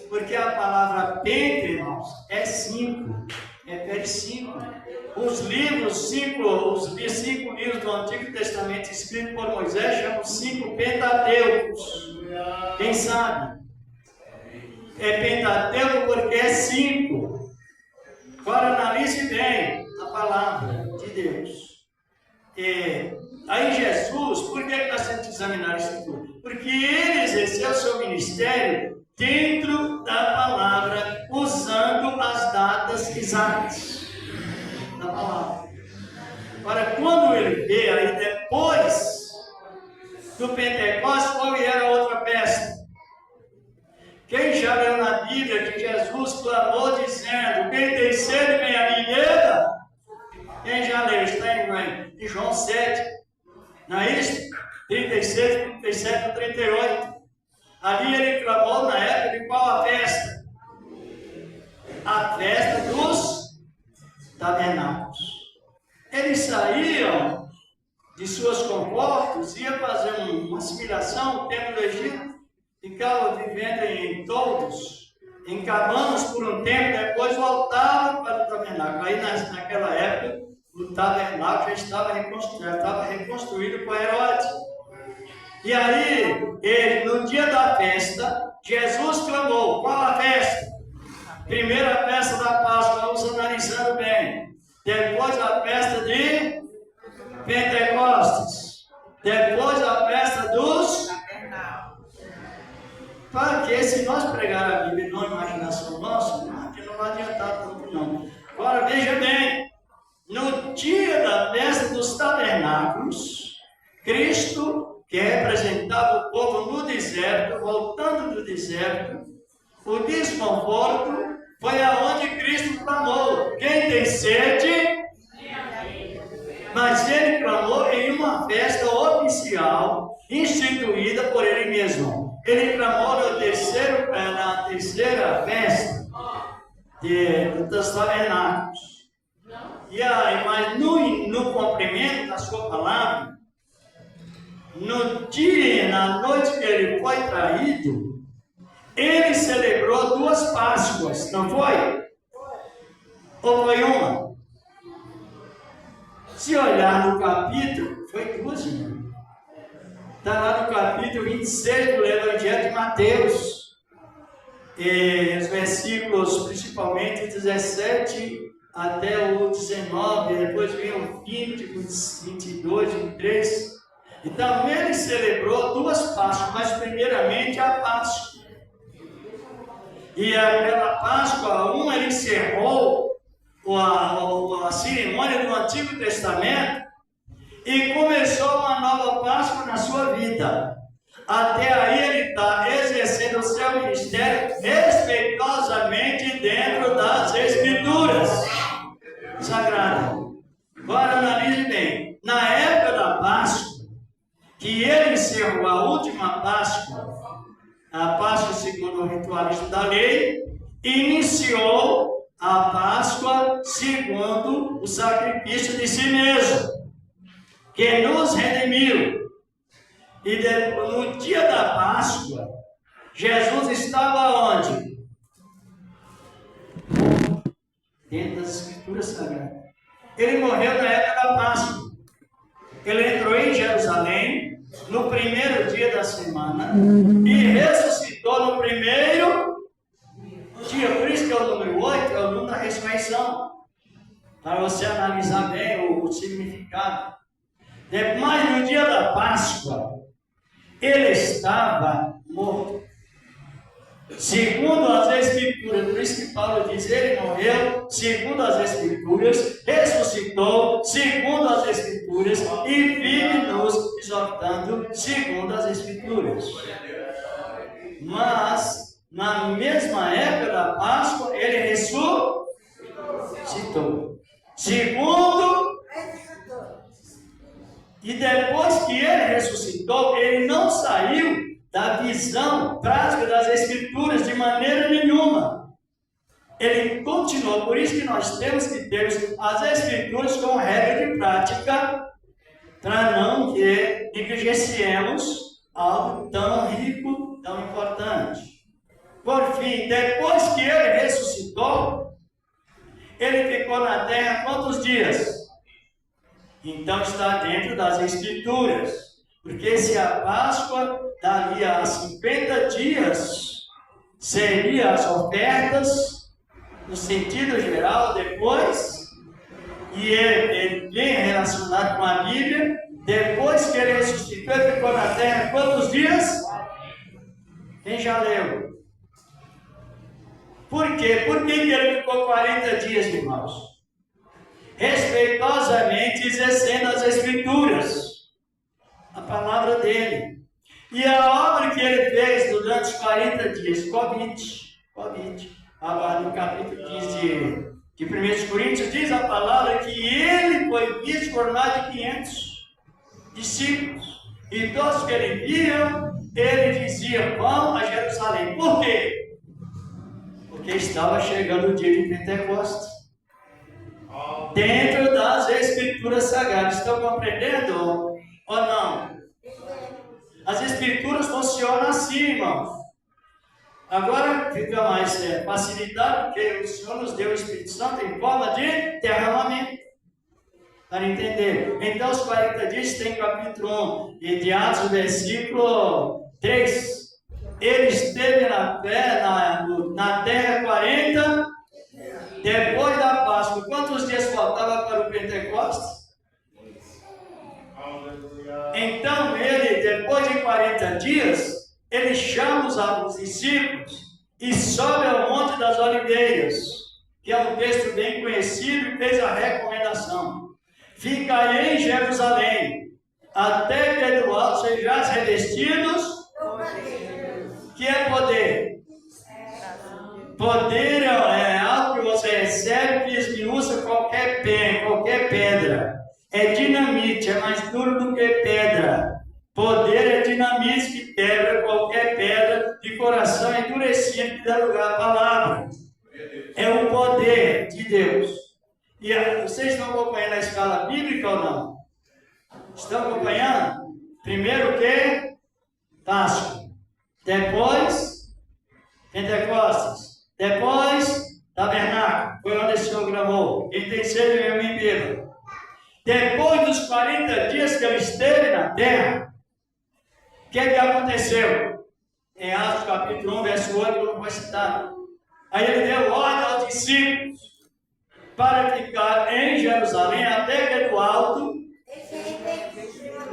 Porque a palavra Pente, irmãos, é 5. Repete 5. Os cinco livros do Antigo Testamento escritos por Moisés chamam 5 Pentateucos. Quem sabe? É Pentateuco porque é 5. Agora analise bem a palavra de Deus. Aí Jesus, por que nós temos que examinar isso tudo? Porque ele exerceu seu ministério dentro da palavra, usando as datas exatas da palavra. Agora, quando ele veio, aí depois do Pentecostes, qual era a outra festa? em João 7. Não é isso? 36, 37 e 38. Ali ele clamou na época de qual a festa? A festa dos tabernáculos. Eles saíam de seus confortos, iam fazer uma assimilação no tempo do Egito, ficavam vivendo em toldos, em cabanas por um tempo, depois voltavam para o tabernáculo. Aí naquela época, o tabernáculo já estava reconstruído por Herodes. E aí, no dia da festa, Jesus clamou. Qual a festa? Primeira festa da Páscoa, vamos analisando bem. Depois a festa de Pentecostes. Depois a festa dos Tabernáculos. Porque se nós pregar a Bíblia não imaginação nossa, que não vai adiantar tanto não. Agora veja bem, no dia da festa dos tabernáculos, Cristo, que representava o povo no deserto, voltando do deserto, o desconforto foi aonde Cristo clamou. Quem tem sede? Mas ele clamou em uma festa oficial, instituída por ele mesmo. Ele clamou na terceira festa dos tabernáculos. E aí, mas no cumprimento da sua palavra, no dia, na noite que ele foi traído, ele celebrou 2 Páscoas, não foi? Ou foi uma? Se olhar no capítulo, foi 2, irmão. Está lá no capítulo 26 do Evangelho de Mateus. E os versículos, principalmente 17 até o 19, depois vem o 20, 22, 23. Então ele celebrou 2 Páscoas, mas primeiramente a Páscoa. E aquela Páscoa, ele encerrou a cerimônia do Antigo Testamento e começou uma nova Páscoa na sua vida. Até aí ele está exercendo o seu ministério respeitosamente dentro das Escrituras Sagradas. Agora analise bem. Na época da Páscoa, que ele encerrou a última Páscoa, a Páscoa segundo o ritualismo da lei, iniciou a Páscoa segundo o sacrifício de si mesmo, que nos redimiu. E no dia da Páscoa, Jesus estava onde? Dentro das Escrituras Sagradas. Ele morreu na época da Páscoa. Ele entrou em Jerusalém no primeiro dia da semana e ressuscitou no primeiro dia. Por isso que é o número 8, é o número da ressurreição. Para você analisar bem o significado. Mas no dia da Páscoa, ele estava morto. Segundo as Escrituras, por isso que Paulo diz, ele morreu segundo as Escrituras, ressuscitou segundo as Escrituras e vive nos exortando segundo as Escrituras. Mas, na mesma época da Páscoa, ele ressuscitou. Segundo. E depois que ele ressuscitou, ele não saiu da visão prática das Escrituras de maneira nenhuma. Ele continuou, por isso que nós temos que ter as Escrituras como regra de prática, para não que negligenciemos algo tão rico, tão importante. Por fim, depois que ele ressuscitou, ele ficou na terra quantos dias? Então está dentro das Escrituras. Porque se a Páscoa dali a 50 dias seria as ofertas, no sentido geral, depois, e ele bem relacionado com a Bíblia, depois que ele ressuscitou, ele ficou na terra quantos dias? Quem já leu? Por quê? Por que ele ficou 40 dias, irmãos? Respeitosamente exercendo as Escrituras, a palavra dele. E a obra que ele fez durante os 40 dias, Covid. No capítulo 15 Que 1 Coríntios diz a palavra que ele foi visto por mais de 500 discípulos. E todos que ele via, ele dizia: vão a Jerusalém. Por quê? Porque estava chegando o dia de Pentecostes. Dentro das Escrituras Sagradas. Estão compreendendo ou não? As Escrituras funcionam assim, irmãos. Agora fica mais facilitado, porque o Senhor nos deu o Espírito Santo em forma de derramamento. Para entender. Então, os 40 dias tem capítulo 1 e de Atos, versículo 3. Ele esteve na terra 40, depois da Páscoa. Quantos dias faltava para o Pentecostes? Então, ele, depois de 40 dias, ele chama os discípulos e sobe ao Monte das Oliveiras, que é um texto bem conhecido, e fez a recomendação. Fica em Jerusalém, até que do alto sejais revestidos. Que é poder? Poder é algo que você recebe que esmiuça qualquer pedra. É dinamite, é mais duro do que pedra. Poder é dinamite que quebra qualquer pedra de coração endurecido que dá lugar à palavra. É o poder de Deus. E vocês estão acompanhando a escala bíblica ou não? Estão acompanhando? Primeiro o que? Páscoa. Depois, Pentecostes. Depois, Tabernáculo. Foi onde o Senhor gravou. Quem tem sede, eu me beba. Depois dos 40 dias que ele esteve na terra, o que aconteceu? Em Atos capítulo 1, verso 8, eu não vou citar. Aí ele deu ordem aos discípulos para ficar em Jerusalém até que do alto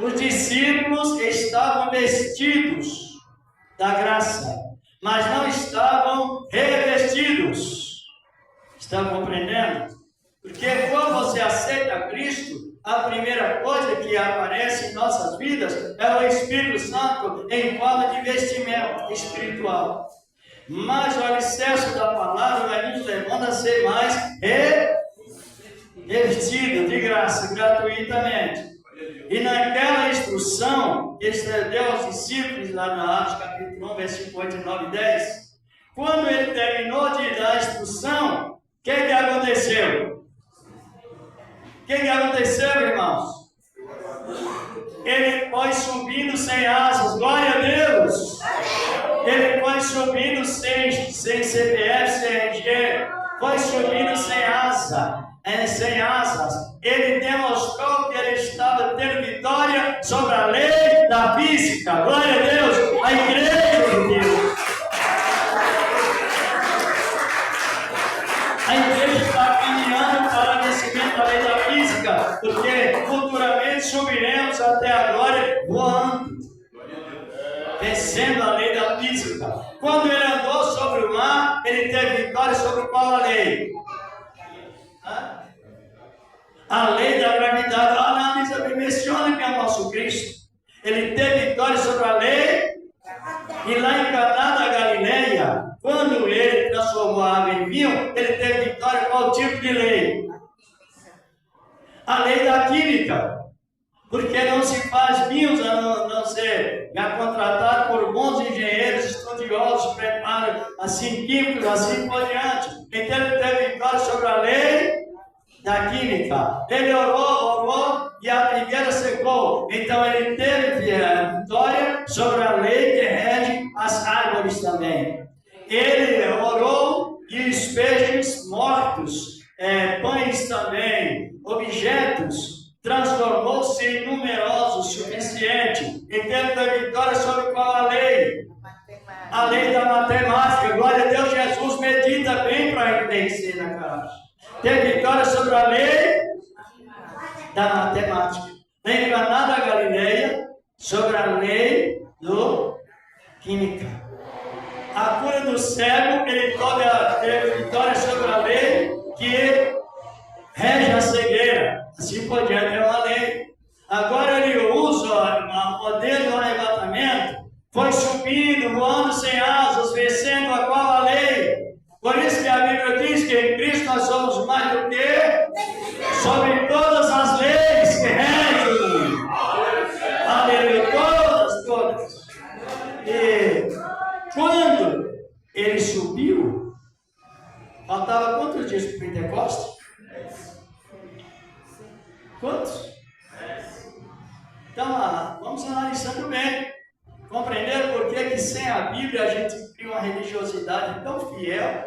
os discípulos estavam vestidos da graça, mas não estavam revestidos. Estão compreendendo? Porque quando você aceita Cristo, a primeira coisa que aparece em nossas vidas é o Espírito Santo em forma de vestimento espiritual. Mas o alicerce da palavra vai nos levando a ser mais revestido de graça, gratuitamente. E naquela instrução que ele deu aos discípulos, lá na Atos capítulo 1, versículo 8, 9 e 10, quando ele terminou de dar a instrução, o que aconteceu? O que aconteceu, irmãos? Ele foi subindo sem asas, glória a Deus! Ele foi subindo sem CPF, sem RG, foi subindo sem asas. Ele demonstrou que ele estava tendo vitória sobre a lei da física. Glória a Deus! A igreja de Deus. A igreja está caminhando para o vencimento da lei da física, porque futuramente subiremos até a glória voando, vencendo a lei da física. Quando ele andou sobre o mar, ele teve vitória sobre qual a lei? A lei da gravidade. A Bíblia menciona que é o nosso Cristo. Ele teve vitória sobre a lei. E lá em Caná da Galileia, quando ele transformou a água em vinho, ele teve vitória. Qual tipo de lei? A lei da química. Porque não se faz vinhos a não ser contratado por bons engenheiros, estudiosos, preparados, assim, químicos, assim por diante. Então ele teve vitória sobre a lei da química. Ele orou e a figueira secou. Então ele teve a vitória sobre a lei que rege as árvores também. Ele orou e os peixes mortos, pães também, objetos, transformou-se em numerosos o suficiente. Então ele teve vitória sobre qual a lei? A lei da matemática. Glória a Deus, Jesus medita bem para vencer na cara. Teve vitória sobre a lei da matemática. Em Caná da Galileia, sobre a lei do química. A cura do cego, ele teve vitória sobre a lei que rege a cegueira. Assim por diante, é uma lei. Agora ele usa o modelo do arrebatamento, foi subindo, voando sem asas, vencendo a qual a lei. Por isso que a Bíblia diz que em Cristo nós somos mais Quantos? Então, vamos analisando bem. Compreender por que sem a Bíblia a gente cria uma religiosidade tão fiel,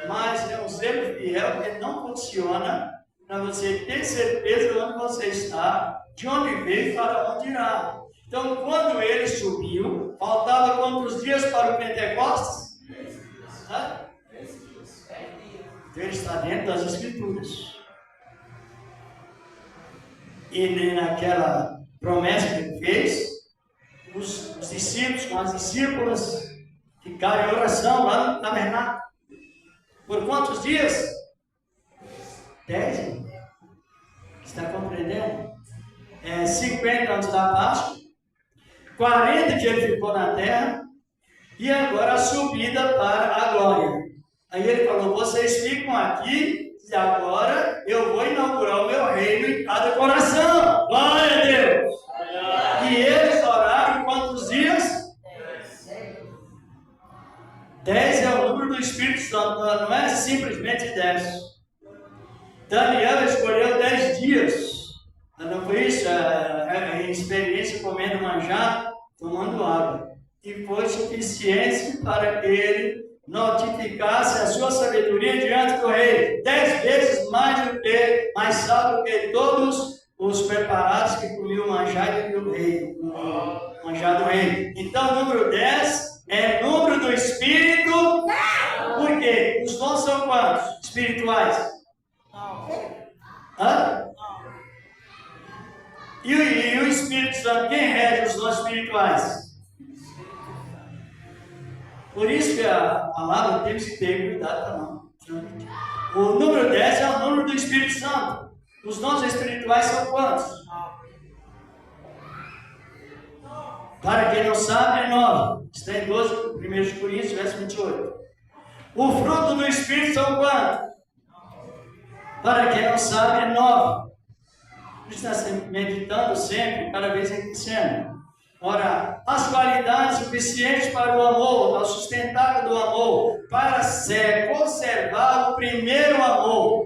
mas é um zelo fiel que não funciona para você ter certeza de onde você está, de onde veio e para onde irá. Então, quando ele subiu, faltava quantos dias para o Pentecostes? 10 dias. Então, ele está dentro das Escrituras. E naquela promessa que ele fez, os discípulos com as discípulas ficaram em oração lá no tabernáculo. Por quantos dias? 10. Está compreendendo? 50 antes da Páscoa, 40 que ele ficou na terra, e agora a subida para a glória. Aí ele falou: vocês ficam aqui, e agora eu vou inaugurar o meu reino em cada coração. Glória a Deus! E eles oraram quantos dias? 10 é o número do Espírito Santo, não é simplesmente 10. Daniel escolheu 10 dias. Não foi isso? Em experiência comendo manjar, tomando água. E foi suficiente para que ele notificasse a sua sabedoria diante do rei. 10 vezes mais sábio que todos os preparados que comiam o manjar do rei. O manjar do rei. Então, o número 10 é número do Espírito. Por quê? Os dons são quantos? Espirituais. Hã? E o Espírito Santo, quem rege os dons espirituais? Por isso que a palavra temos que ter cuidado para não. O número 10 é o número do Espírito Santo. Os dons espirituais são quantos? Para quem não sabe, é 9. Está em 12, 1 Coríntios, verso 28. O fruto do Espírito são quantos? Para quem não sabe, é 9. Está meditando sempre, cada vez crescendo. Ora, as qualidades suficientes para o amor, para o sustentável do amor, para conservar o primeiro amor.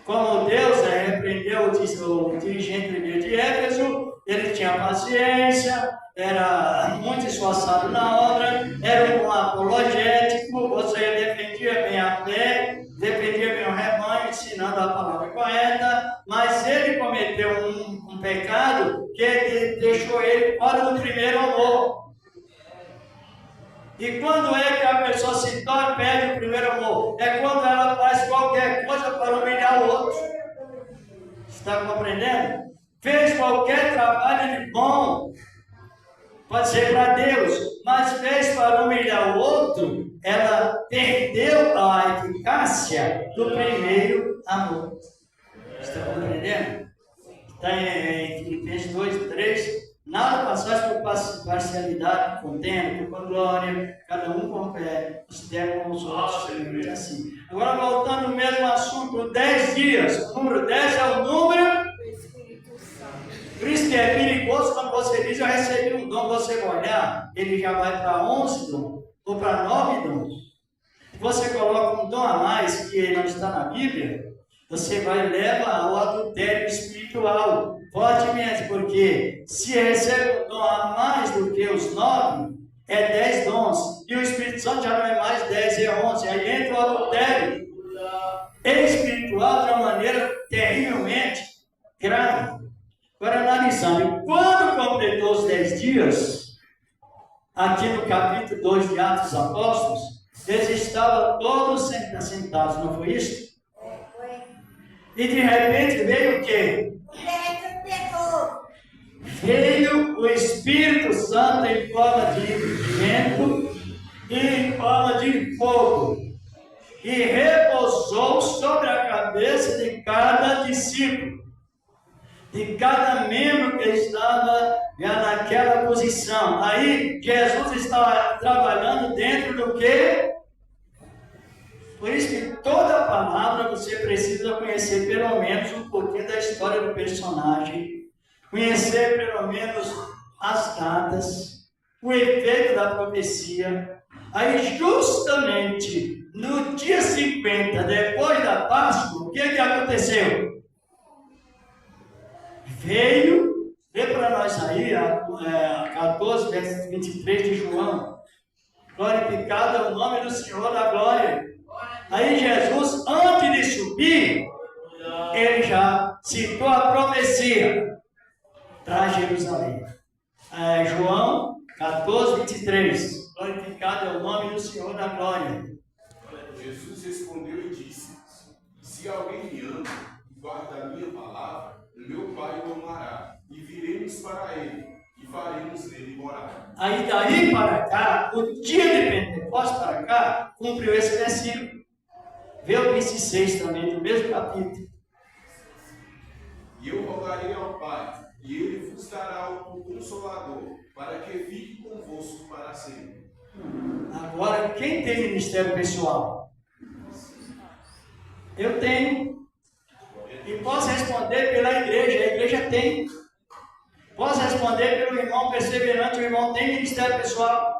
Como Deus repreendeu o dirigente de Éfeso, ele tinha paciência, era muito esforçado na obra, era um apologético, você defendia bem a fé, defendia bem o rebanho, ensinando a palavra correta, mas ele cometeu um pecado que deixou ele fora do primeiro amor. E quando é que a pessoa se torna, perde o primeiro amor? É quando ela faz qualquer coisa para humilhar o outro. Está compreendendo? Fez qualquer trabalho de bom, pode ser para Deus, mas fez para humilhar o outro, ela perdeu a eficácia do primeiro amor. Está compreendendo? Está em Filipenses 2, 3. Nada passais por parcialidade, com tempo, com glória, cada um considera como os outros. Assim. Agora, voltando ao mesmo assunto, 10 dias. O número 10 é o número do Espírito Santo. Por isso que é perigoso quando você diz: eu recebi um dom, você vai olhar, ele já vai para 11 dons, ou para 9 dons. Você coloca um dom a mais que não está na Bíblia, você vai levar ao adultério espiritual. Fortemente, porque se recebe um dom a mais do que os 9, é 10 dons. E o Espírito Santo já não é mais 10, é 11. Aí entra o adultério espiritual de uma maneira terrivelmente grave. Agora, analisando, quando completou os 10 dias, aqui no capítulo 2 de Atos dos Apóstolos, eles estavam todos sentados, não foi isso? E de repente veio o quê? Veio o Espírito Santo em forma de vento e em forma de fogo, e repousou sobre a cabeça de cada discípulo, de cada membro que estava já naquela posição. Aí Jesus estava trabalhando dentro do quê? Por isso que toda palavra você precisa conhecer pelo menos um pouquinho da história do personagem, conhecer pelo menos as datas, o efeito da profecia. Aí justamente no dia 50, depois da Páscoa, o que aconteceu? veio, lê para nós aí, 14, verso 23 de João. Glorificado é o nome do Senhor da glória. Aí Jesus, antes de subir, ele já citou a profecia para Jerusalém. João 14, 23. Glorificado é o nome do Senhor da glória. Jesus respondeu e disse: se alguém me ama e guarda a minha palavra, o meu Pai o amará, e viremos para ele, e faremos nele morar. Aí daí para cá, o dia de Pentecostes para cá, cumpriu esse versículo. Vê o 26 também, do mesmo capítulo. E eu rogarei ao Pai, e ele vos dará o Consolador, para que fique convosco para sempre. Agora, quem tem ministério pessoal? Eu tenho. E posso responder pela igreja. A igreja tem. Posso responder pelo irmão perseverante. O irmão tem ministério pessoal.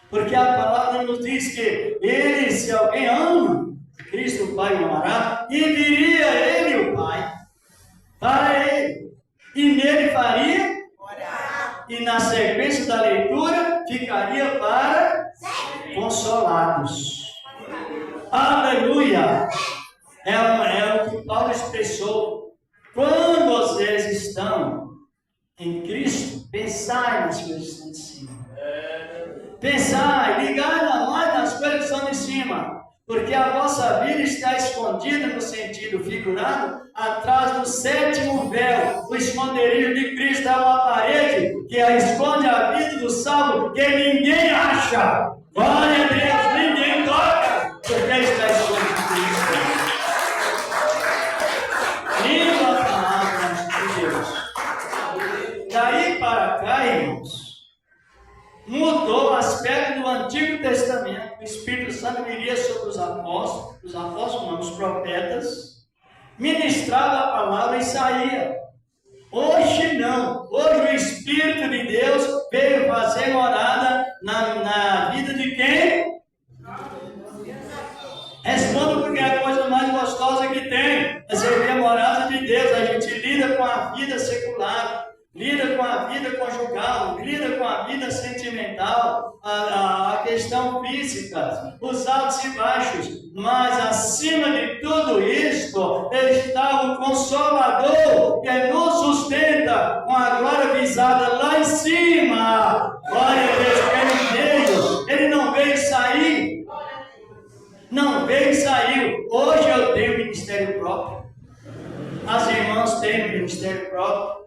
Porque a palavra nos diz que ele, se alguém ama, Cristo o Pai o amará, e viria ele, o Pai, para ele. E nele faria Orar. e na sequência da leitura ficaria para consolados. Aleluia! É o que Paulo expressou. Quando vocês estão em Cristo, pensai nas coisas que estão de cima. Pensai, ligai mais nas coisas que estão de cima. Porque a vossa vida está escondida no sentido figurado atrás do 7º véu. O esconderijo de Cristo é uma parede que esconde a vida do salvo que ninguém acha. Glória a Deus, ninguém toca, porque está escondido em Cristo. Língua a palavra de Deus. Daí para cá, irmãos, mudou o aspecto do Antigo Testamento. O Espírito Santo viria sobre os apóstolos não, os profetas, ministrava a palavra e saía. Hoje não. Hoje o Espírito de Deus veio fazer morada na vida de quem? Respondo porque é a coisa mais gostosa que tem. É servir a morada de Deus. A gente lida com a vida secular, lida com a vida conjugal, lida com a vida sentimental, a questão física, os altos e baixos. Mas acima de tudo isto está o Consolador que nos sustenta com a glória visada lá em cima. Glória a Deus, que ele veio. Ele não veio sair. Não veio e saiu. Hoje eu tenho ministério próprio. As irmãs têm ministério próprio.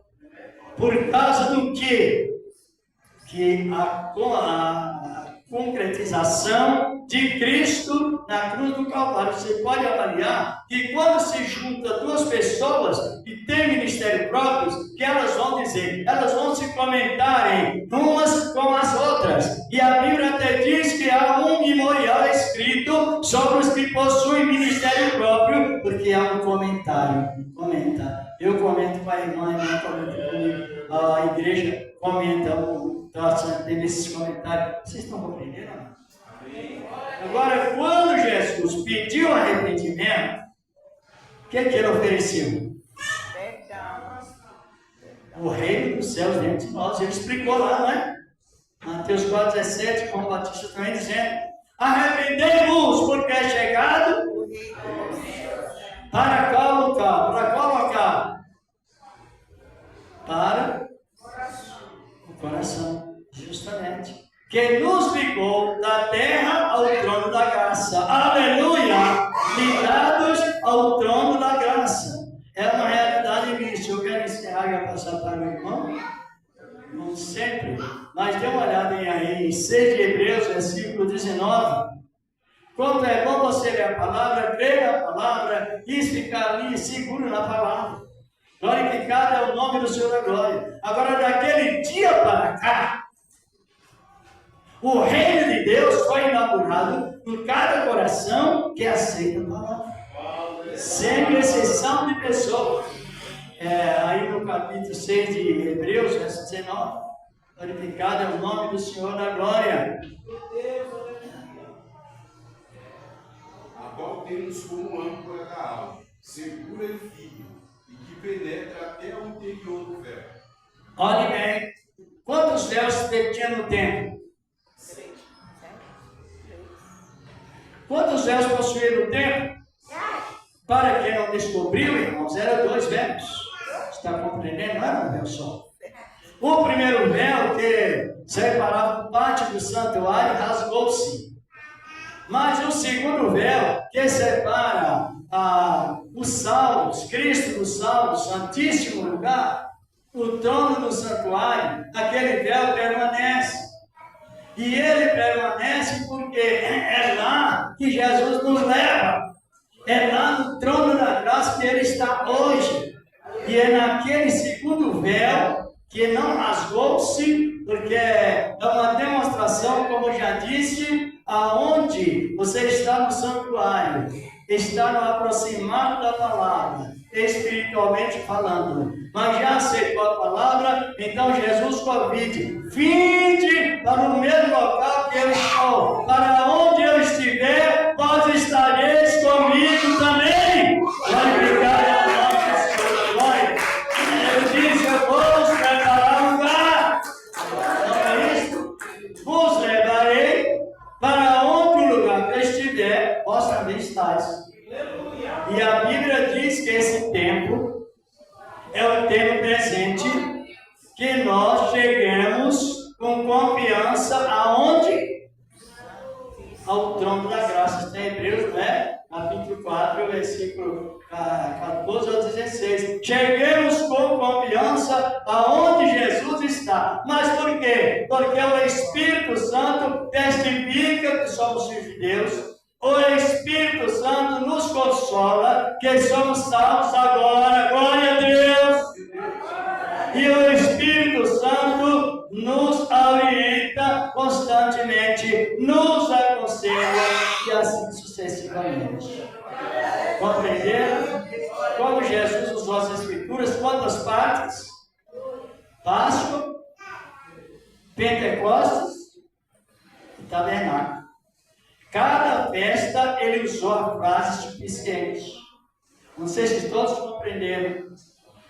Por causa do quê? Que a concretização de Cristo na cruz do Calvário. Você pode avaliar que quando se junta duas pessoas que têm ministério próprio, que elas vão dizer, elas vão se comentarem umas com as outras. E a Bíblia até diz que há um memorial escrito sobre os que possuem ministério próprio, porque há um comentário. Comenta. Eu comento com a irmã comenta comigo. A igreja comenta, teve esses comentários. Vocês estão compreendendo? Agora, quando Jesus pediu arrependimento, o que ele ofereceu? Perdão. O reino dos céus dentro de nós. Ele explicou lá, não é? Mateus 4,17, João Batista também dizendo: arrependei-vos, porque é chegado para qual local? Para qual local? Para o coração, justamente. Que nos ligou da terra ao trono da graça. Aleluia! Ligados ao trono da graça. É uma realidade mística. Eu quero encerrar e passar para o meu irmão. Não sempre. Mas dê uma olhada aí em 6 de Hebreus, versículo 19. Quanto é bom você ler a palavra, crer a palavra e ficar ali seguro na palavra. Glorificado é o nome do Senhor da glória. Agora, daquele dia para cá, o reino de Deus foi inaugurado por cada coração que aceita a palavra. Sem exceção de pessoas. Aí no capítulo 6 de Hebreus, verso 19. Glorificado é o nome do Senhor da glória. A qual temos como âncora da alma, segura e firme, e que penetra até o interior do véu. Olhe bem, quantos véus tinha no templo? Quantos véus possuía no templo? Para quem não descobriu, irmãos, eram 2 véus. Está compreendendo? Não era um véu só. O primeiro véu que separava o pátio do santuário rasgou-se. Mas o segundo véu que separa os salvos, Cristo dos salvos, santíssimo lugar, o trono do santuário, aquele véu permanece. E ele permanece porque é lá que Jesus nos leva. É lá no trono da graça que ele está hoje. E é naquele segundo véu que não rasgou-se, porque é uma demonstração, como já disse, aonde você está no santuário, está no aproximado da palavra, espiritualmente falando. Mas já aceitou a palavra, então Jesus convide: vinde para o mesmo local que eu estou, para onde eu estiver, vós estareis comigo também. Glorificado ao nome do Senhor. Glória. Ele diz: eu vou preparar lugar. Não é isso? Vos levarei para onde o lugar que eu estiver, vós também estáis. E a Bíblia diz que esse tempo é o tempo presente, que nós chegamos com confiança aonde? Ao trono da graça. Está em Hebreus, né? Capítulo 4, versículo 14 ao 16. Chegamos com confiança aonde Jesus está. Mas por quê? Porque o Espírito Santo testifica que somos filhos de Deus. O Espírito Santo nos consola que somos salvos agora. Glória a Deus! E o Espírito Santo nos orienta constantemente, nos aconselha e assim sucessivamente. Compreenderam? Quando Jesus usou as Escrituras, quantas partes? Páscoa, Pentecostes e Tabernáculo. Cada festa ele usou a frase suficiente. Não sei se todos compreenderam.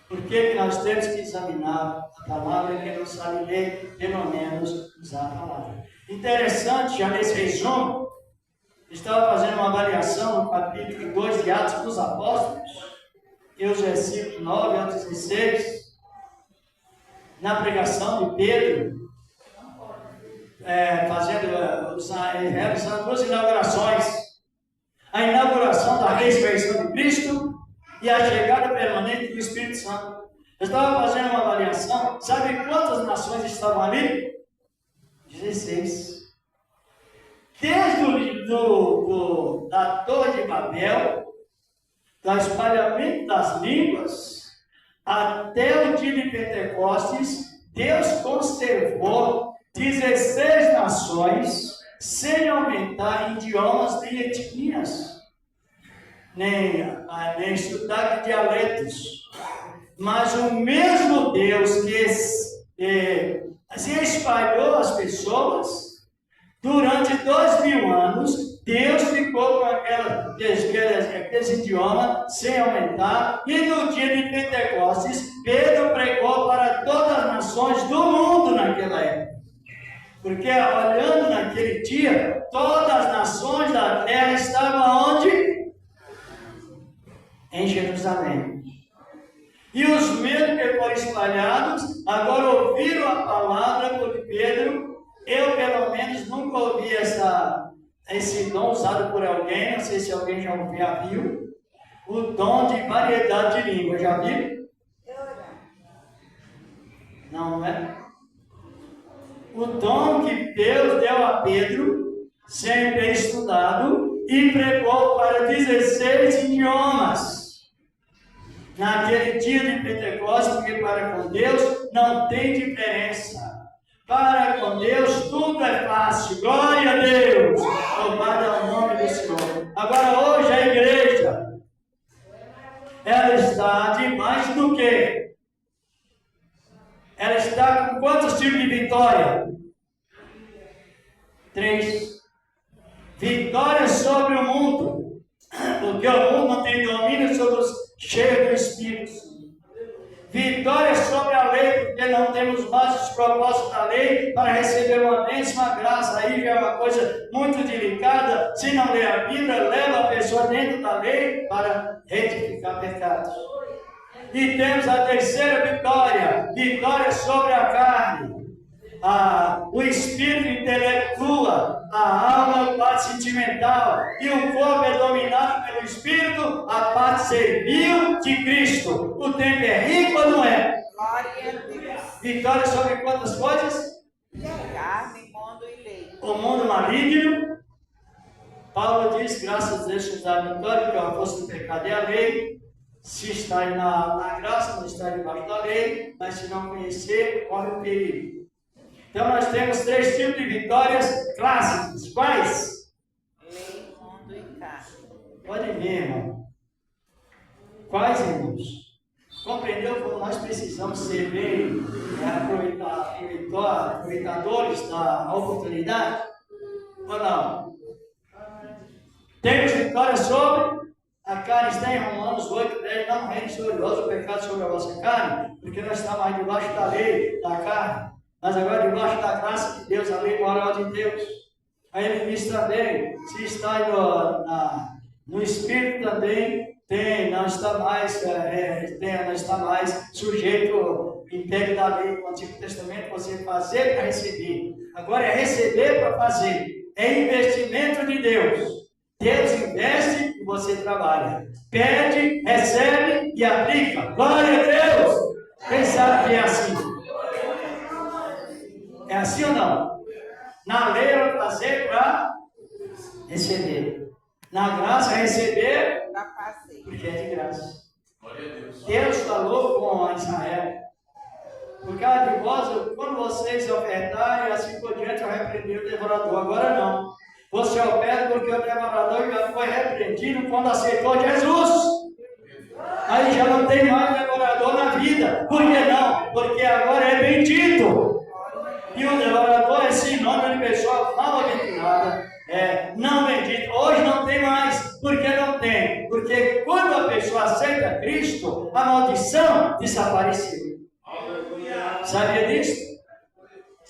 Por que nós temos que examinar a palavra e quem não sabe ler, pelo menos usar a palavra. Interessante, já nesse resumo, estava fazendo uma avaliação no capítulo 2 de Atos dos Apóstolos, e os versículos 9 ao 16, na pregação de Pedro, realizando 2 inaugurações. A inauguração da ressurreição de Cristo e a chegada permanente do Espírito Santo. Eu estava fazendo uma avaliação, sabe quantas nações estavam ali? 16. Desde da Torre de Babel, do espalhamento das línguas, até o dia de Pentecostes, Deus conservou 16 nações, sem aumentar idiomas nem etnias, nem estudar de dialetos. Mas o mesmo Deus que se espalhou as pessoas, durante 2000 anos, Deus ficou com aqueles idiomas sem aumentar. E no dia de Pentecostes, Pedro pregou para todas as nações do mundo naquela época. Porque olhando naquele dia, todas as nações da terra estavam onde? Em Jerusalém. E os mesmos que foram espalhados, agora ouviram a palavra por Pedro. Eu, pelo menos, nunca ouvi esse dom usado por alguém, não sei se alguém já viu, o dom de variedade de língua. Já viu? Não é? O dom que Deus deu a Pedro, sem ter estudado, e pregou para 16 idiomas. Naquele dia de Pentecostes, porque para com Deus não tem diferença. Para com Deus tudo é fácil. Glória a Deus. Louvado é o nome do Senhor. Agora hoje a igreja, ela está debaixo do quê? Ela está com quantos tipos de vitória? 3. Vitória sobre o mundo. Porque o mundo não tem domínio sobre os cheios do Espírito Santo. Vitória sobre a lei, porque não temos mais os propósitos da lei para receber uma bênção, uma graça. Aí já é uma coisa muito delicada. Se não ler a Bíblia, leva a pessoa dentro da lei para retificar pecados. E temos a terceira vitória, vitória sobre a carne. O espírito intelectua, a alma, a parte sentimental, e o corpo é dominado pelo espírito, a parte servil de Cristo. O tempo é rico ou não é? Glória a Deus. Vitória sobre quantas coisas? Carne, mundo e lei. O mundo maligno. Paulo diz, graças a Deus, que dá a vitória, porque a força do pecado é a lei. Se está na graça, não está debaixo da lei, mas se não conhecer, corre o perigo. Então nós temos 3 tipos de vitórias clássicas. Quais? Lei, mundo e carne. Pode ver, irmão. Quais, irmãos? Compreendeu como nós precisamos ser bem aproveitadores da oportunidade? Ou não? Temos vitória sobre a carne. Está em Romanos 8, 10. Não reine sobre vós o pecado sobre a vossa carne, porque nós estamos mais debaixo da lei, da carne. Mas agora debaixo da graça de Deus, a lei moral de Deus. Aí ele diz também, se está no Espírito também, não está mais sujeito ao império da lei do Antigo Testamento, você fazer para receber. Agora é receber para fazer. É investimento de Deus. Deus investe e você trabalha. Pede, recebe e aplica. Glória a Deus! Quem sabe que é assim? É assim ou não? Na lei é fazer para receber. Na graça é receber Para fazer. porque é de graça. Glória a Deus. Deus falou com Israel. Por causa de vós, quando vocês ofertarem, assim por diante, eu repreendi o devorador. Agora não. Você oferta porque o devorador já foi repreendido quando aceitou Jesus. Aí já não tem mais devorador na vida. Por que não? Porque agora é bendito. E o devorador é sinônimo de pessoa mal aventurada, não bendita. Hoje não tem mais. Por que não tem? Porque quando a pessoa aceita Cristo, a maldição desapareceu. Sabia disso?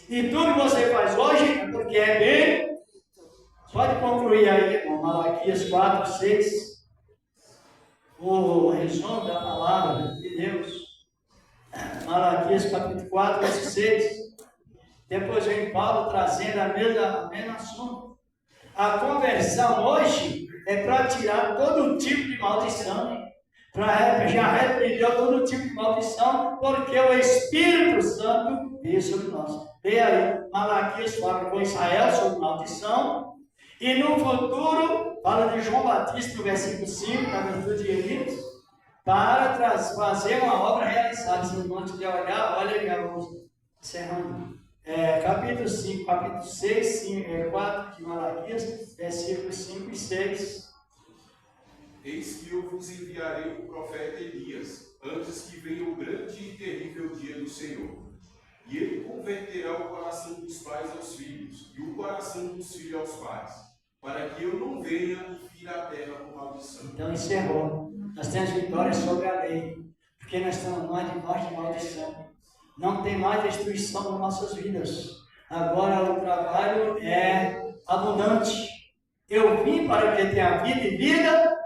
E tudo que você faz hoje é porque é bem. Pode concluir aí, irmão, Malaquias 4, 6. O resumo da palavra de Deus. Malaquias capítulo 4, verso 6. Depois vem Paulo trazendo a mesma assunto. A conversão hoje é para tirar todo tipo de maldição. Já repreendeu todo tipo de maldição, porque o Espírito Santo veio sobre nós. Vê aí, Malaquias fala com Israel sobre maldição. E no futuro, fala de João Batista, no versículo 5, na virtude de Elias, para fazer uma obra realizada. Se não te olhar, olha que vamos encerrando. Capítulo 5, capítulo 6, 4 de Malaquias, versículos 5 e 6. Eis que eu vos enviarei o profeta Elias, antes que venha o grande e terrível dia do Senhor. E ele converterá o coração dos pais aos filhos, e o coração dos filhos aos pais, para que eu não venha e fira a terra com maldição. Então encerrou. Nós temos vitória sobre a lei, porque nós estamos mais debaixo de maldição. Não tem mais destruição nas nossas vidas. Agora o trabalho é abundante. Eu vim para que tenha vida e vida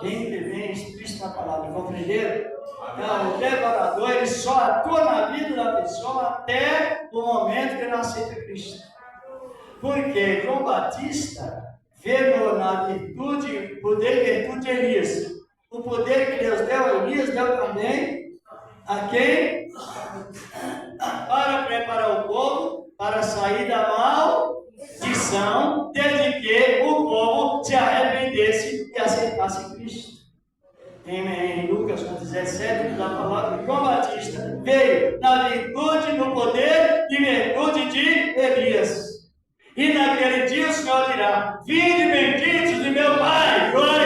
bem explícito na palavra. Compreenderam? Então, o devorador ele só atua na vida da pessoa até o momento que ele aceita Cristo. Porque João Batista vê na virtude, poder e virtude de Elias. O poder que Deus deu a Elias deu também a quem? Para preparar o povo para sair da maldição, desde que o povo se arrependesse e aceitasse Cristo. Em Lucas 17, diz a palavra que João Batista veio na virtude, no poder e virtude de Elias. E naquele dia o Senhor dirá: vinde benditos de meu Pai, glória